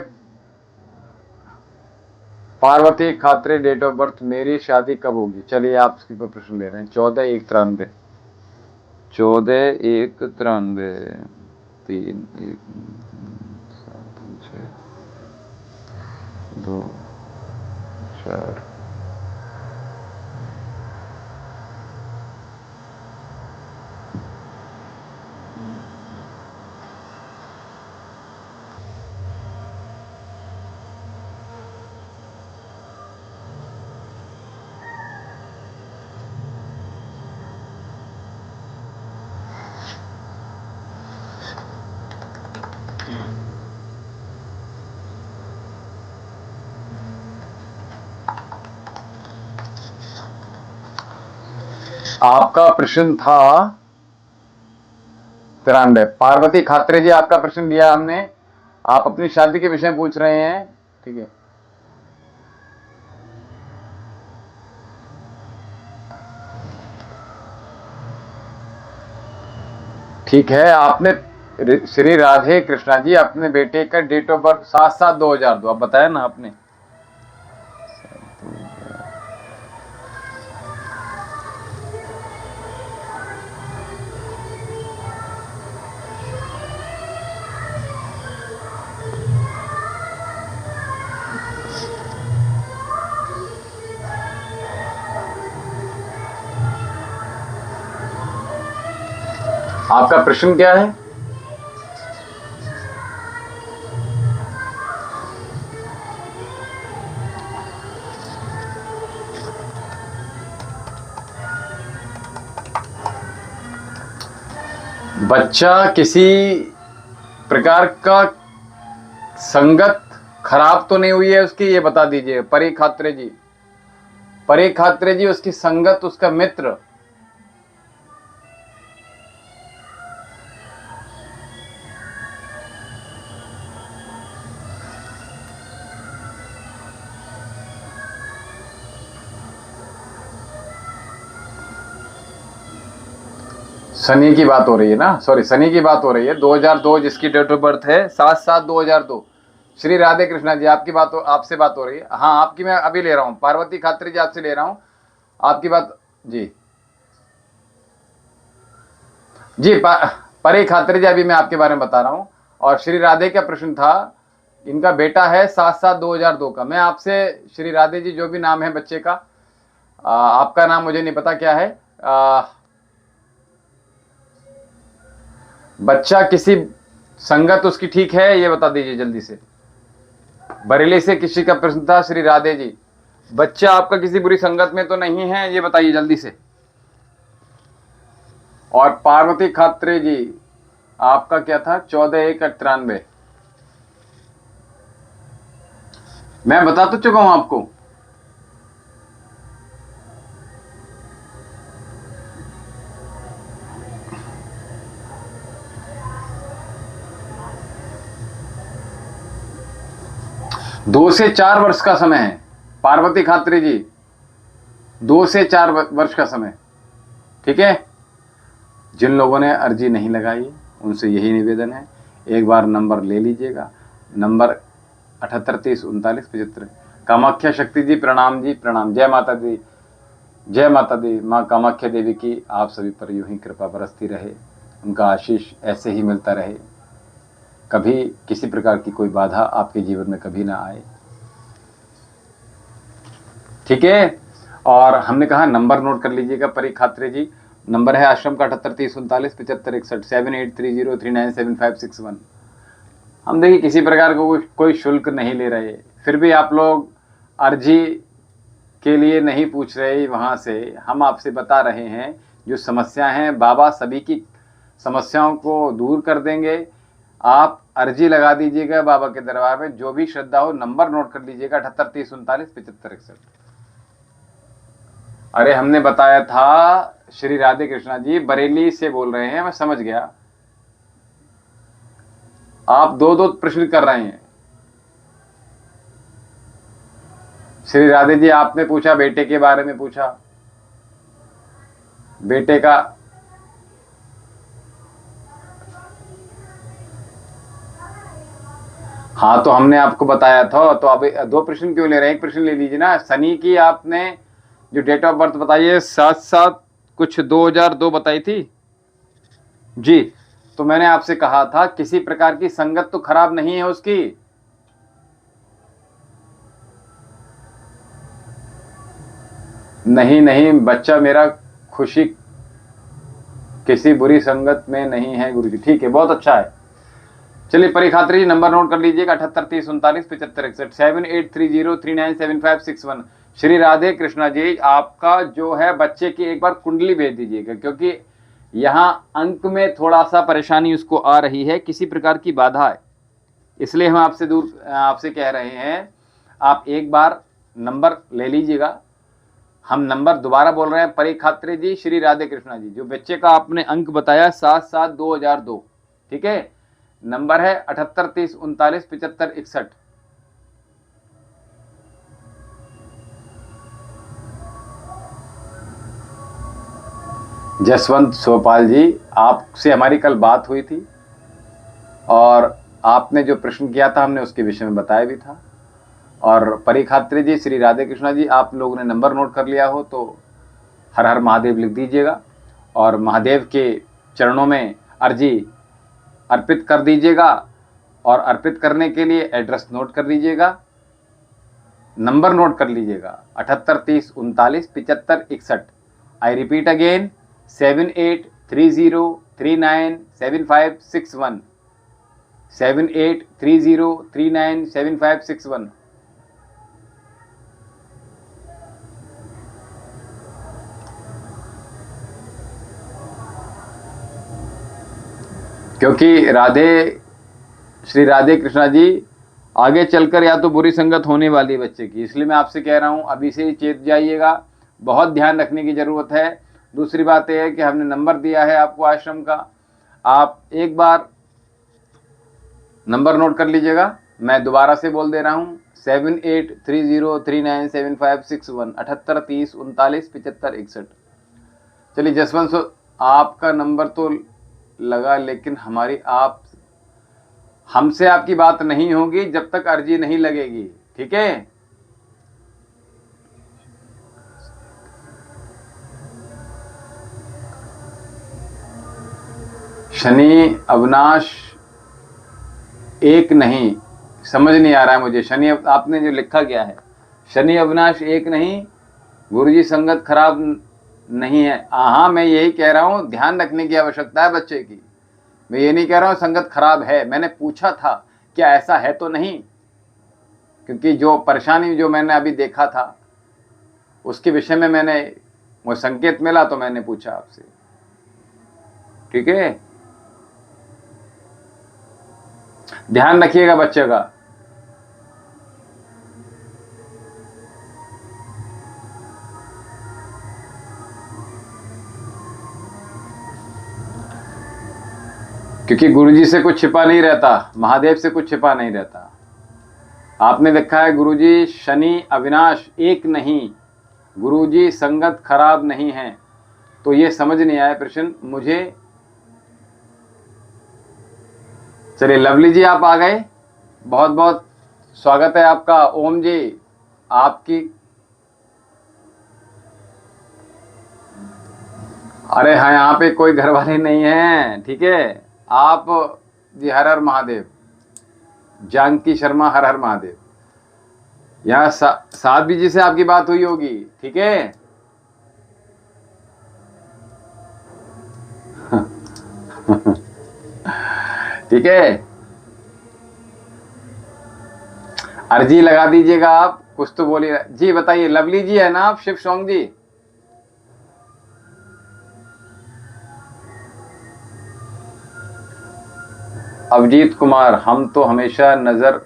पार्वती खात्रे, डेट ऑफ बर्थ, मेरी शादी कब होगी। चलिए, आप इसके पर प्रश्न ले रहे हैं। 14/1/93, 14/1/93, 3/1/7/6/2/4। आपका प्रश्न था 93। पार्वती खात्रे जी, आपका प्रश्न दिया हमने। आप अपनी शादी के विषय में पूछ रहे हैं, ठीक है। ठीक है, आपने श्री राधे कृष्णा जी अपने बेटे का डेट ऑफ बर्थ 7/7/2002 आप बताया ना आपने। आपका प्रश्न क्या है? बच्चा किसी प्रकार का संगत खराब तो नहीं हुई है उसकी, ये बता दीजिए परी खात्रे जी। परी खात्रे जी, उसकी संगत, उसका मित्र। शनि की बात हो रही है ना, सॉरी शनि की बात हो रही है। 2002 जिसकी डेट ऑफ बर्थ है 7/7/2002। श्री राधे कृष्णा जी आपकी बात आपसे बात हो रही है। हाँ, आपकी मैं अभी ले रहा हूँ, पार्वती खात्री जी आपसे ले रहा हूँ आपकी बात जी। जी परे खात्री जी अभी मैं आपके बारे में बता रहा हूँ। और श्री राधे का प्रश्न था, इनका बेटा है 7/7/2002 का। मैं आपसे श्री राधे जी, जो भी नाम है बच्चे का, आपका नाम मुझे नहीं पता क्या है, बच्चा किसी संगत उसकी ठीक है, ये बता दीजिए जल्दी से। बरेली से किसी का प्रश्न था श्री राधे जी, बच्चा आपका किसी बुरी संगत में तो नहीं है, ये बताइए जल्दी से। और पार्वती खात्रे जी आपका क्या था? 14/1/93। मैं बता तो चुका हूं आपको। दो से 4 वर्ष का समय है पार्वती खात्री जी, 2 से 4 वर्ष का समय। ठीक है, जिन लोगों ने अर्जी नहीं लगाई उनसे यही निवेदन है, एक बार नंबर ले लीजिएगा। नंबर 78303975। कामाख्या शक्ति जी प्रणाम जी, प्रणाम। जय माता दी, जय माता दी। माँ कामाख्या देवी की आप सभी पर यूं ही कृपा बरसती रहे, उनका आशीष ऐसे ही मिलता रहे, कभी किसी प्रकार की कोई बाधा आपके जीवन में कभी ना आए। ठीक है, और हमने कहा नंबर नोट कर लीजिएगा परी खात्रे जी। नंबर है आश्रम का 7830397561 7830397561। हम देखिए किसी प्रकार का कोई शुल्क नहीं ले रहे, फिर भी आप लोग अर्जी के लिए नहीं पूछ रहे, वहां से हम आपसे बता रहे हैं जो समस्या हैं, बाबा सभी की समस्याओं को दूर कर देंगे। आप अर्जी लगा दीजिएगा बाबा के दरबार में, जो भी श्रद्धा हो। नंबर नोट कर लीजिएगा 7830397561। अरे हमने बताया था श्री राधे कृष्णा जी, बरेली से बोल रहे हैं, मैं समझ गया। आप दो दो प्रश्न कर रहे हैं। श्री राधे जी आपने पूछा, बेटे के बारे में पूछा, बेटे का हाँ तो हमने आपको बताया था, तो अब 2 प्रश्न क्यों ले रहे हैं? एक प्रश्न ले लीजिए ना। शनि की आपने जो डेट ऑफ बर्थ बताइए 7/7/2002 बताई थी जी। तो मैंने आपसे कहा था किसी प्रकार की संगत तो खराब नहीं है उसकी। नहीं नहीं, बच्चा मेरा खुशी किसी बुरी संगत में नहीं है गुरु जी। ठीक है, बहुत अच्छा है। चलिए परी खात्री जी नंबर नोट कर लीजिएगा 7830397561 7830397561। श्री राधे कृष्णा जी आपका जो है बच्चे की एक बार कुंडली भेज दीजिएगा, क्योंकि यहाँ अंक में थोड़ा सा परेशानी उसको आ रही है, किसी प्रकार की बाधा है, इसलिए हम आपसे कह रहे हैं आप एक बार नंबर ले लीजिएगा। हम नंबर दोबारा बोल रहे हैं परी खात्री जी, श्री राधे कृष्णा जी, जो बच्चे का आपने अंक बताया 7/7/2002। ठीक है, नंबर है 7830397561। जसवंत सोपाल जी, आपसे हमारी कल बात हुई थी और आपने जो प्रश्न किया था हमने उसके विषय में बताया भी था। और परिखात्री जी, श्री राधे कृष्णा जी, आप लोगों ने नंबर नोट कर लिया हो तो हर हर महादेव लिख दीजिएगा और महादेव के चरणों में अर्जी अर्पित कर दीजिएगा। और अर्पित करने के लिए एड्रेस नोट कर लीजिएगा, नंबर नोट कर लीजिएगा 7830397561। I repeat again 7830397561, 7830397561। क्योंकि श्री राधे कृष्णा जी आगे चलकर या तो बुरी संगत होने वाली है बच्चे की, इसलिए मैं आपसे कह रहा हूं अभी से ही चेत जाइएगा, बहुत ध्यान रखने की ज़रूरत है। दूसरी बात यह है कि हमने नंबर दिया है आपको आश्रम का, आप एक बार नंबर नोट कर लीजिएगा। मैं दोबारा से बोल दे रहा हूँ 7830397561, 7830397561। चलिए जसवंत, आपका नंबर तो लगा, लेकिन हमसे आपकी बात नहीं होगी जब तक अर्जी नहीं लगेगी, ठीक है? शनि अविनाश एक नहीं, समझ नहीं आ रहा है मुझे। शनि, आपने जो लिखा क्या है? शनि अविनाश एक नहीं, गुरुजी संगत खराब नहीं है। हाँ, मैं यही कह रहा हूँ, ध्यान रखने की आवश्यकता है बच्चे की। मैं ये नहीं कह रहा हूँ संगत खराब है, मैंने पूछा था क्या ऐसा है तो नहीं, क्योंकि जो परेशानी जो मैंने अभी देखा था उसके विषय में मुझे संकेत मिला तो मैंने पूछा आपसे, ठीक है? ध्यान रखिएगा बच्चे का। क्योंकि गुरुजी से कुछ छिपा नहीं रहता, महादेव से कुछ छिपा नहीं रहता। आपने लिखा है गुरुजी शनि अविनाश एक नहीं, गुरुजी संगत खराब नहीं है, तो ये समझ नहीं आया प्रश्न मुझे। चलिए लवली जी, आप आ गए, बहुत बहुत स्वागत है आपका। ओम जी, आपकी, अरे हाँ, यहाँ पे कोई घर वाले नहीं है, ठीक है? आप जी हर हर महादेव। जानकी शर्मा, हर हर महादेव। यहाँ साध्वी जी से आपकी बात हुई होगी, ठीक है? ठीक है, अर्जी लगा दीजिएगा आप, कुछ तो बोलिए जी। बताइए, लवली जी है ना आप? शिव सोंग जी, अभिजीत कुमार, हम तो हमेशा नजर,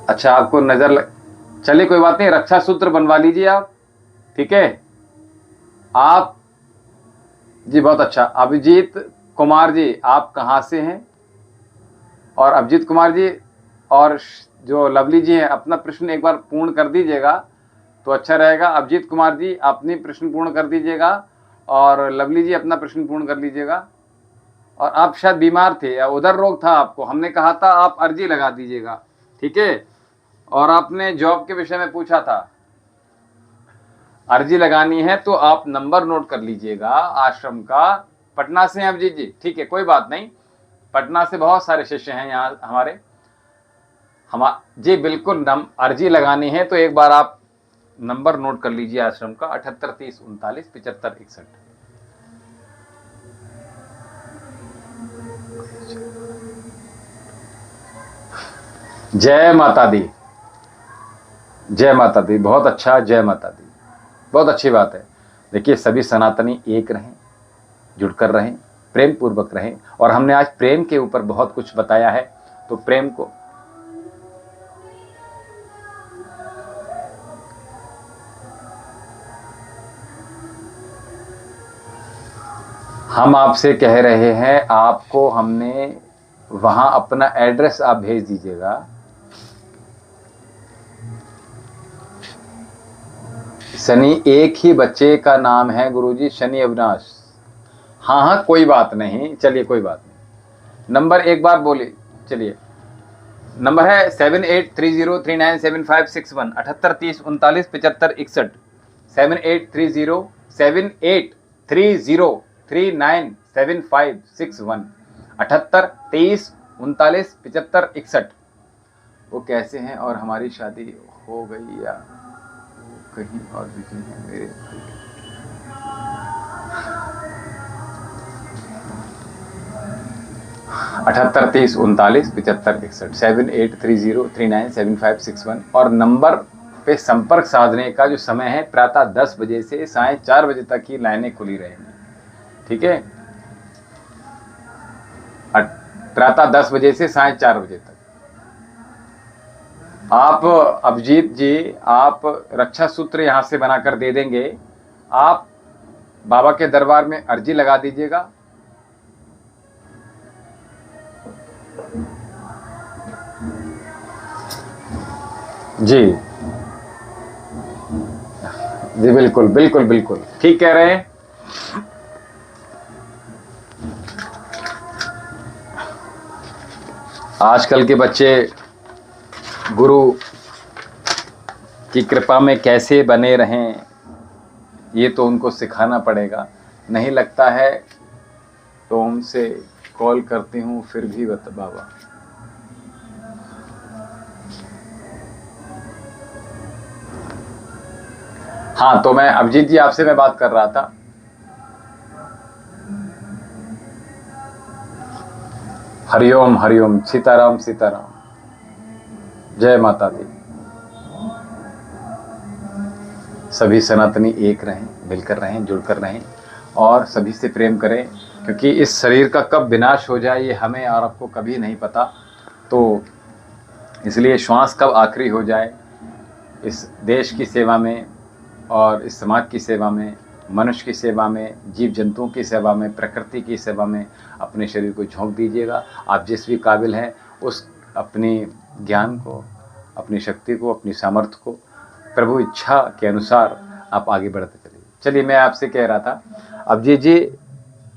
अच्छा आपको नजर चलिए कोई बात नहीं, रक्षा सूत्र बनवा लीजिए आप, ठीक है? आप जी बहुत अच्छा। अभिजीत कुमार जी, आप कहाँ से हैं? और अभिजीत कुमार जी और जो लवली जी हैं, अपना प्रश्न एक बार पूर्ण कर दीजिएगा तो अच्छा रहेगा। अभिजीत कुमार जी अपनी प्रश्न पूर्ण कर दीजिएगा और लवली जी अपना प्रश्न पूर्ण कर लीजिएगा। और आप शायद बीमार थे या उधर रोग था आपको, हमने कहा था आप अर्जी लगा दीजिएगा, ठीक है? और आपने जॉब के विषय में पूछा था, अर्जी लगानी है तो आप नंबर नोट कर लीजिएगा आश्रम का। पटना से हैं अभिजीत जी, ठीक है, कोई बात नहीं। पटना से बहुत सारे शिष्य हैं यहाँ हमारे। जी बिल्कुल, अर्जी लगानी है तो एक बार आप नंबर नोट कर लीजिए आश्रम का 7830397561। जय माता दी, जय माता दी, बहुत अच्छा, जय माता दी, बहुत अच्छी बात है। देखिए, सभी सनातनी एक रहें, जुड़कर रहें, प्रेम पूर्वक रहें। और हमने आज प्रेम के ऊपर बहुत कुछ बताया है, तो प्रेम को हम आपसे कह रहे हैं, आपको हमने वहां अपना एड्रेस आप भेज दीजिएगा, शनि एक ही बच्चे का नाम है गुरुजी, शनि अविनाश। हाँ हाँ कोई बात नहीं, चलिए कोई बात नहीं। नंबर एक बार बोलिए, चलिए। नंबर है 7830397561, 7830397561, 7830397561, 7830397561। वो कैसे हैं और हमारी शादी हो गई या कहीं और बिजी हैं मेरे भाई? 7830397561, 7830397561। और नंबर पे संपर्क साधने का जो समय है प्रातः 10 बजे से साय 4 बजे तक ही लाइनें खुली रहेंगी, ठीक है। प्रातः 10 बजे से साय 4 बजे तक। आप अभिजीत जी, आप रक्षा सूत्र यहां से बनाकर दे देंगे। आप बाबा के दरबार में अर्जी लगा दीजिएगा। जी जी बिल्कुल बिल्कुल बिल्कुल ठीक कह रहे हैं। आजकल के बच्चे गुरु की कृपा में कैसे बने रहें, ये तो उनको सिखाना पड़ेगा। नहीं लगता है तो उनसे कॉल करती हूँ फिर भी बता बाबा। हाँ तो मैं अभिजीत जी आपसे मैं बात कर रहा था। हरिओम हरिओम, सीताराम सीताराम, जय माता दी। सभी सनातनी एक रहें, मिलकर रहें, जुड़कर रहें और सभी से प्रेम करें, क्योंकि इस शरीर का कब विनाश हो जाए ये हमें और आपको कभी नहीं पता। तो इसलिए श्वास कब आखिरी हो जाए, इस देश की सेवा में और इस समाज की सेवा में, मनुष्य की सेवा में, जीव जंतुओं की सेवा में, प्रकृति की सेवा में अपने शरीर को झोंक दीजिएगा। आप जिस भी काबिल हैं उस अपनी ज्ञान को, अपनी शक्ति को, अपनी सामर्थ्य को प्रभु इच्छा के अनुसार आप आगे बढ़ते चलिए। चलिए मैं आपसे कह रहा था अभिजीत जी,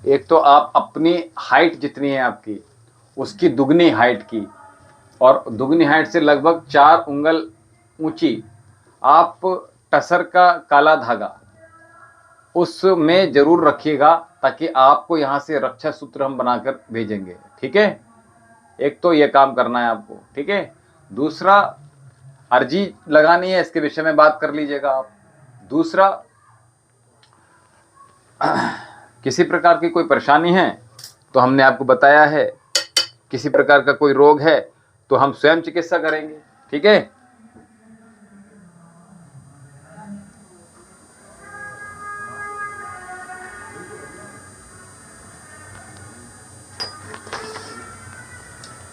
एक तो आप अपनी हाइट जितनी है आपकी उसकी दुगनी हाइट की, और दुगनी हाइट से लगभग 4 उंगल ऊंची आप टसर का काला धागा उसमें जरूर रखिएगा, ताकि आपको यहाँ से रक्षा सूत्र हम बनाकर भेजेंगे, ठीक है। एक तो ये काम करना है आपको, ठीक है। दूसरा अर्जी लगानी है, इसके विषय में बात कर लीजिएगा आप। दूसरा किसी प्रकार की कोई परेशानी है तो हमने आपको बताया है, किसी प्रकार का कोई रोग है तो हम स्वयं चिकित्सा करेंगे, ठीक है।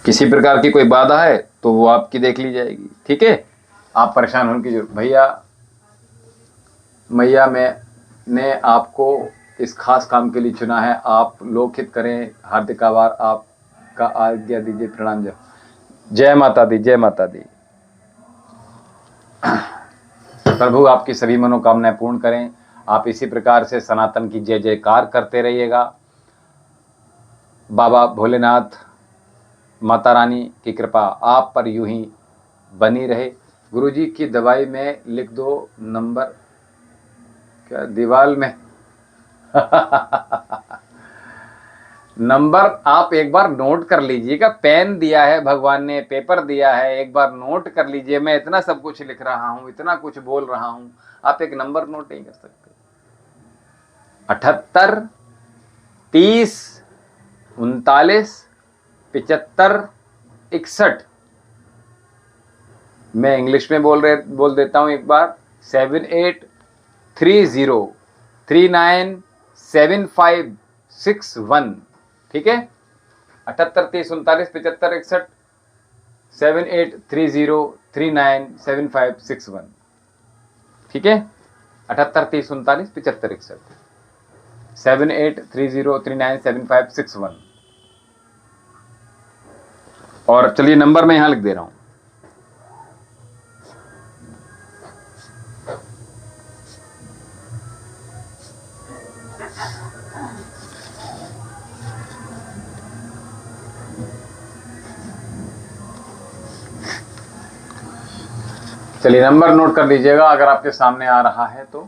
किसी प्रकार की कोई बाधा है तो वो आपकी देख ली जाएगी, ठीक है। आप परेशान होने की जरूरत, मैया मैंने आपको इस खास काम के लिए चुना है। आप लोकहित करें, हार्दिक आभार, आपका आज्ञा दीजिए, प्रणाम। जय माता दी, जय माता दी। प्रभु आपकी सभी मनोकामनाएं पूर्ण करें। आप इसी प्रकार से सनातन की जय जयकार करते रहिएगा। बाबा भोलेनाथ, माता रानी की कृपा आप पर यूं ही बनी रहे। गुरुजी की दवाई में लिख दो नंबर, क्या दीवार में नंबर आप एक बार नोट कर लीजिएगा। पेन दिया है भगवान ने, पेपर दिया है, एक बार नोट कर लीजिए। मैं इतना सब कुछ लिख रहा हूं, इतना कुछ बोल रहा हूं, आप एक नंबर नोट नहीं कर सकते। 78 30 39 75 61। मैं इंग्लिश में बोल देता हूं एक बार, 7830397561, ठीक है। 78 30 39 75 61, 7830397561, ठीक है। 78 30 39 75 61, 7830397561। और चलिए नंबर मैं यहां लिख दे रहा हूं। चलिए नंबर नोट कर लीजिएगा अगर आपके सामने आ रहा है तो।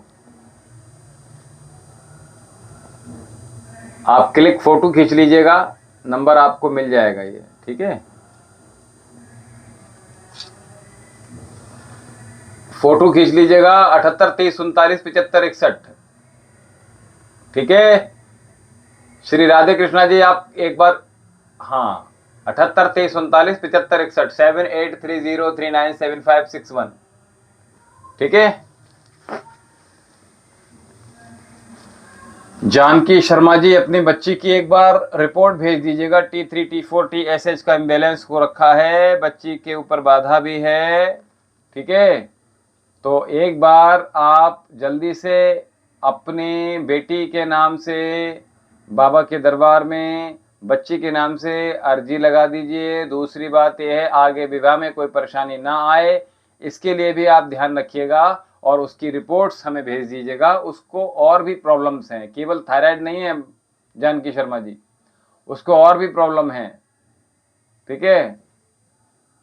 आप क्लिक फोटो खींच लीजिएगा, नंबर आपको मिल जाएगा ये, ठीक है। फोटो खींच लीजिएगा 78 30 39 75 61, ठीक है। श्री राधे कृष्णा जी आप एक बार, हाँ 78 23 39 75 61 7830397561, ठीक है। जानकी शर्मा जी अपनी बच्ची की एक बार रिपोर्ट भेज दीजिएगा। T3 T4 TSH का इम्बेलेंस हो रखा है, बच्ची के ऊपर बाधा भी है, ठीक है। तो एक बार आप जल्दी से अपनी बेटी के नाम से बाबा के दरबार में बच्ची के नाम से अर्जी लगा दीजिए। दूसरी बात यह है आगे विवाह में कोई परेशानी ना आए, इसके लिए भी आप ध्यान रखिएगा और उसकी रिपोर्ट्स हमें भेज दीजिएगा। उसको और भी प्रॉब्लम्स हैं, केवल थायराइड नहीं है जानकी शर्मा जी, उसको और भी प्रॉब्लम है, ठीक है।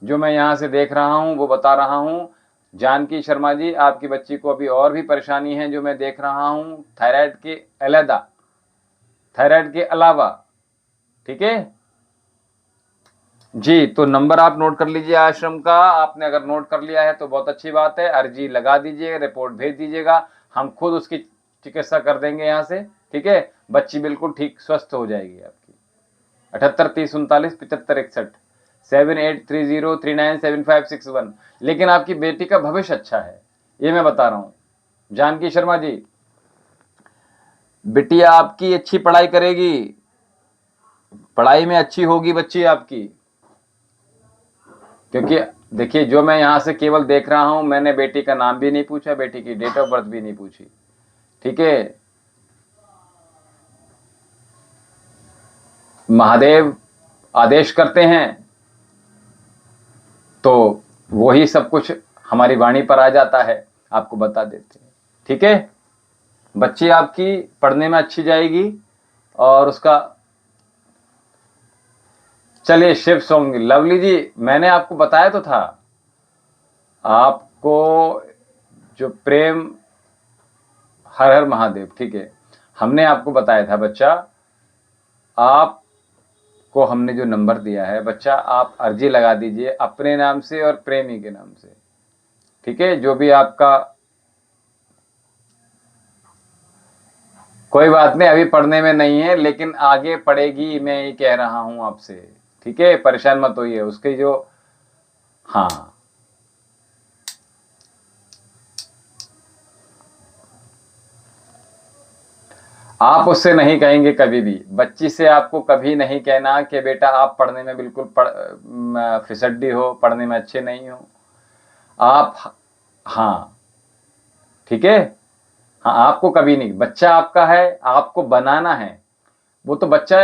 जो मैं यहाँ से देख रहा हूँ वो बता रहा हूँ। जानकी शर्मा जी आपकी बच्ची को अभी और भी परेशानी है जो मैं देख रहा हूँ, थायराइड के अलहदा, थायराइड के अलावा, ठीक है जी। तो नंबर आप नोट कर लीजिए आश्रम का, आपने अगर नोट कर लिया है तो बहुत अच्छी बात है। अर्जी लगा दीजिए, रिपोर्ट भेज दीजिएगा, हम खुद उसकी चिकित्सा कर देंगे यहाँ से, ठीक है। बच्ची बिल्कुल ठीक स्वस्थ हो जाएगी आपकी। 78 30 39 75 61 7830397561। लेकिन आपकी बेटी का भविष्य अच्छा है, ये मैं बता रहा हूं जानकी शर्मा जी। बिटिया आपकी अच्छी पढ़ाई करेगी, पढ़ाई में अच्छी होगी बच्ची आपकी, क्योंकि देखिए जो मैं यहां से केवल देख रहा हूं, मैंने बेटी का नाम भी नहीं पूछा, बेटी की डेट ऑफ बर्थ भी नहीं पूछी, ठीक है। महादेव आदेश करते हैं तो वही सब कुछ हमारी वाणी पर आ जाता है, आपको बता देते हैं, ठीक है। बच्ची आपकी पढ़ने में अच्छी जाएगी और उसका, चलिए शिव सॉन्ग। लवली जी मैंने आपको बताया तो था, आपको जो प्रेम, हर हर महादेव, ठीक है, हमने आपको बताया था बच्चा। आपको हमने जो नंबर दिया है बच्चा, आप अर्जी लगा दीजिए अपने नाम से और प्रेमी के नाम से, ठीक है। जो भी आपका, कोई बात नहीं अभी पढ़ने में नहीं है लेकिन आगे पढ़ेगी, मैं ये कह रहा हूं आपसे, ठीक है। परेशान मत होइए उसकी जो, हाँ आप उससे नहीं कहेंगे कभी भी, बच्ची से आपको कभी नहीं कहना कि बेटा आप पढ़ने में बिल्कुल फिसड्डी हो, पढ़ने में अच्छे नहीं हो आप, हाँ ठीक है। हाँ आपको कभी नहीं, बच्चा आपका है, आपको बनाना है। वो तो बच्चा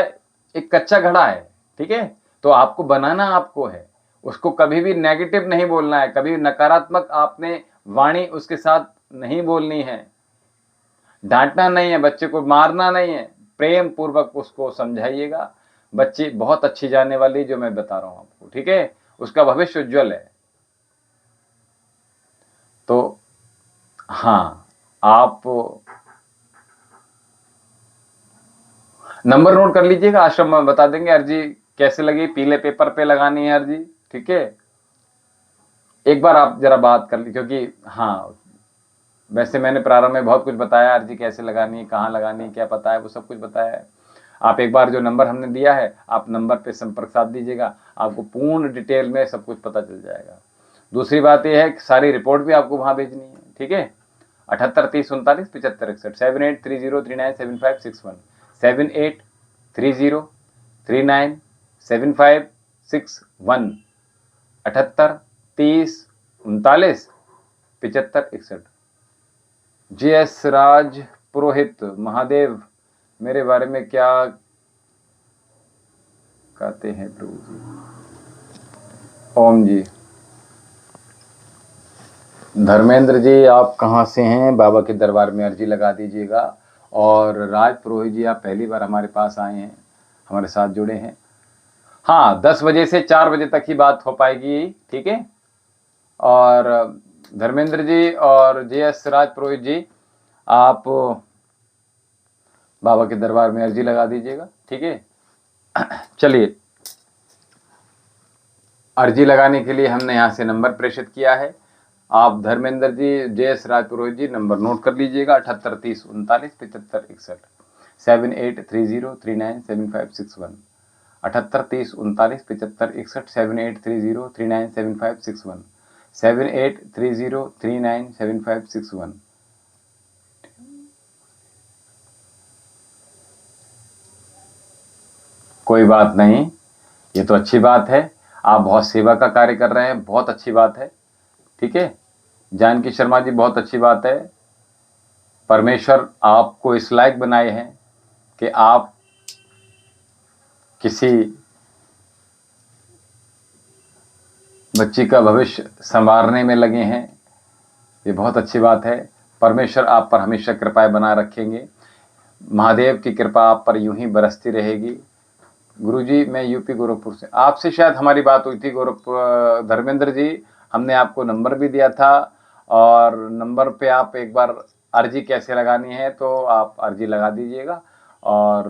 एक कच्चा घड़ा है, ठीक है, तो आपको बनाना आपको है। उसको कभी भी नेगेटिव नहीं बोलना है, कभी नकारात्मक आपने वाणी उसके साथ नहीं बोलनी है, डांटना नहीं है, बच्चे को मारना नहीं है, प्रेम पूर्वक उसको समझाइएगा। बच्ची बहुत अच्छी जाने वाली, जो मैं बता रहा हूं आपको, ठीक है। उसका भविष्य उज्जवल है। तो हाँ आप नंबर नोट कर लीजिएगा, आश्रम में बता देंगे अर्जी कैसे लगी, पीले पेपर पे लगानी है अर्जी, ठीक है। एक बार आप जरा बात कर ली, क्योंकि हाँ वैसे मैंने प्रारंभ में बहुत कुछ बताया, अर्जी कैसे लगानी है, कहाँ लगानी है, क्या पता है, वो सब कुछ बताया है। आप एक बार जो नंबर हमने दिया है, आप नंबर पे संपर्क साध दीजिएगा, आपको पूर्ण डिटेल में सब कुछ पता चल जाएगा। दूसरी बात यह है कि सारी रिपोर्ट भी आपको वहां भेजनी है, ठीक है। 78 30 39 75 61 7830397561 7830397561 78 30 39 75 61। GS राज पुरोहित, महादेव मेरे बारे में क्या कहते हैं प्रभु जी? ओम जी। धर्मेंद्र जी आप कहाँ से हैं? बाबा के दरबार में अर्जी लगा दीजिएगा। और राज पुरोहित जी आप पहली बार हमारे पास आए हैं, हमारे साथ जुड़े हैं। हाँ, 10 बजे से 4 बजे तक ही बात हो पाएगी, ठीक है। और धर्मेंद्र जी और JS राज पुरोहित जी, आप बाबा के दरबार में अर्जी लगा दीजिएगा, ठीक है। चलिए, अर्जी लगाने के लिए हमने यहाँ से नंबर प्रेषित किया है। आप धर्मेंद्र जी, JS राज पुरोहित जी, नंबर नोट कर लीजिएगा, 7830397561, 7830397561, 7830397561, 7830397561, 7830397561। कोई बात नहीं, ये तो अच्छी बात है, आप बहुत सेवा का कार्य कर रहे हैं, बहुत अच्छी बात है, ठीक है। जानकी शर्मा जी, बहुत अच्छी बात है। परमेश्वर आपको इस लायक बनाए हैं कि आप किसी बच्ची का भविष्य संवारने में लगे हैं, ये बहुत अच्छी बात है। परमेश्वर आप पर हमेशा कृपाएं बनाए रखेंगे, महादेव की कृपा आप पर यूं ही बरसती रहेगी। गुरुजी, मैं यूपी गोरखपुर से, आपसे शायद हमारी बात हुई थी गोरखपुर, धर्मेंद्र जी, हमने आपको नंबर भी दिया था, और नंबर पे आप एक बार अर्जी कैसे लगानी है तो आप अर्जी लगा दीजिएगा। और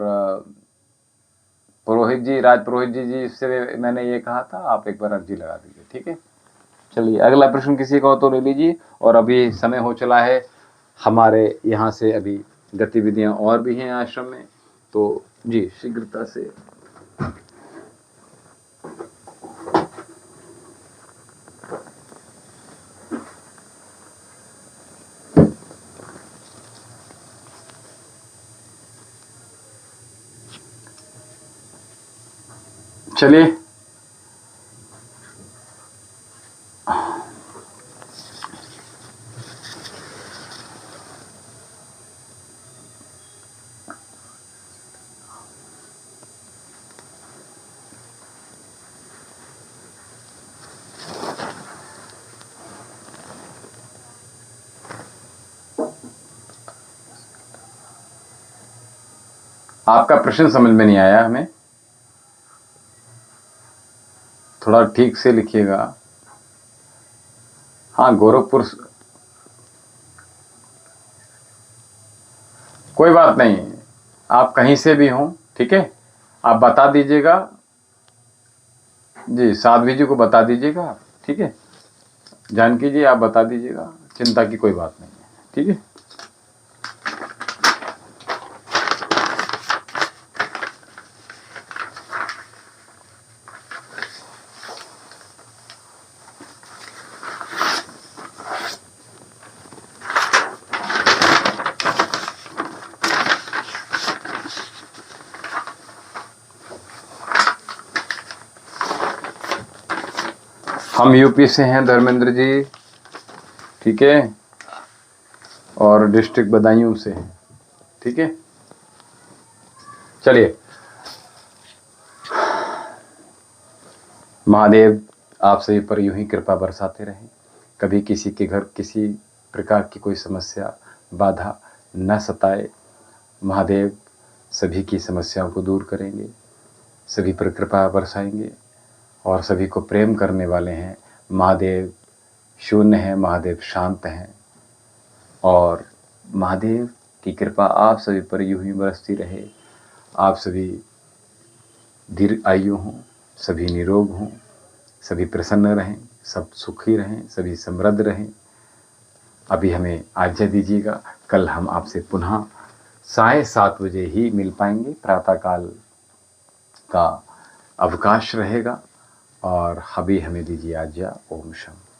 पुरोहित जी, राज पुरोहित जी से मैंने ये कहा था, आप एक बार अर्जी लगा दीजिए, ठीक है। चलिए, अगला प्रश्न किसी का हो तो ले लीजिए। और अभी समय हो चला है, हमारे यहाँ से अभी गतिविधियाँ और भी हैं आश्रम में, तो जी शीघ्रता से। चलिए, आपका प्रश्न समझ में नहीं आया हमें, थोड़ा ठीक से लिखिएगा। हाँ, गोरखपुर, कोई बात नहीं, आप कहीं से भी हों, ठीक है, आप बता दीजिएगा जी, साध्वी जी को बता दीजिएगा, ठीक है। जानकी जी, आप बता दीजिएगा, चिंता की कोई बात नहीं है, ठीक है। हम यूपी से हैं धर्मेंद्र जी, ठीक है, और डिस्ट्रिक्ट बदायूं से हैं, ठीक है। चलिए, महादेव आप सभी पर यूं ही कृपा बरसाते रहें, कभी किसी के घर किसी प्रकार की कोई समस्या बाधा न सताए। महादेव सभी की समस्याओं को दूर करेंगे, सभी पर कृपा बरसाएंगे, और सभी को प्रेम करने वाले हैं। महादेव शून्य है, महादेव शांत हैं, और महादेव की कृपा आप सभी पर यूं ही बरसती रहे। आप सभी दीर्घ आयु हों, सभी निरोग हों, सभी प्रसन्न रहें, सब सुखी रहें, सभी समृद्ध रहें। अभी हमें आज्ञा दीजिएगा, कल हम आपसे पुनः 7:30 बजे ही मिल पाएंगे, प्रातःकाल का अवकाश रहेगा। और अभी हमें दीजिए आज्ञा। ओम शांति।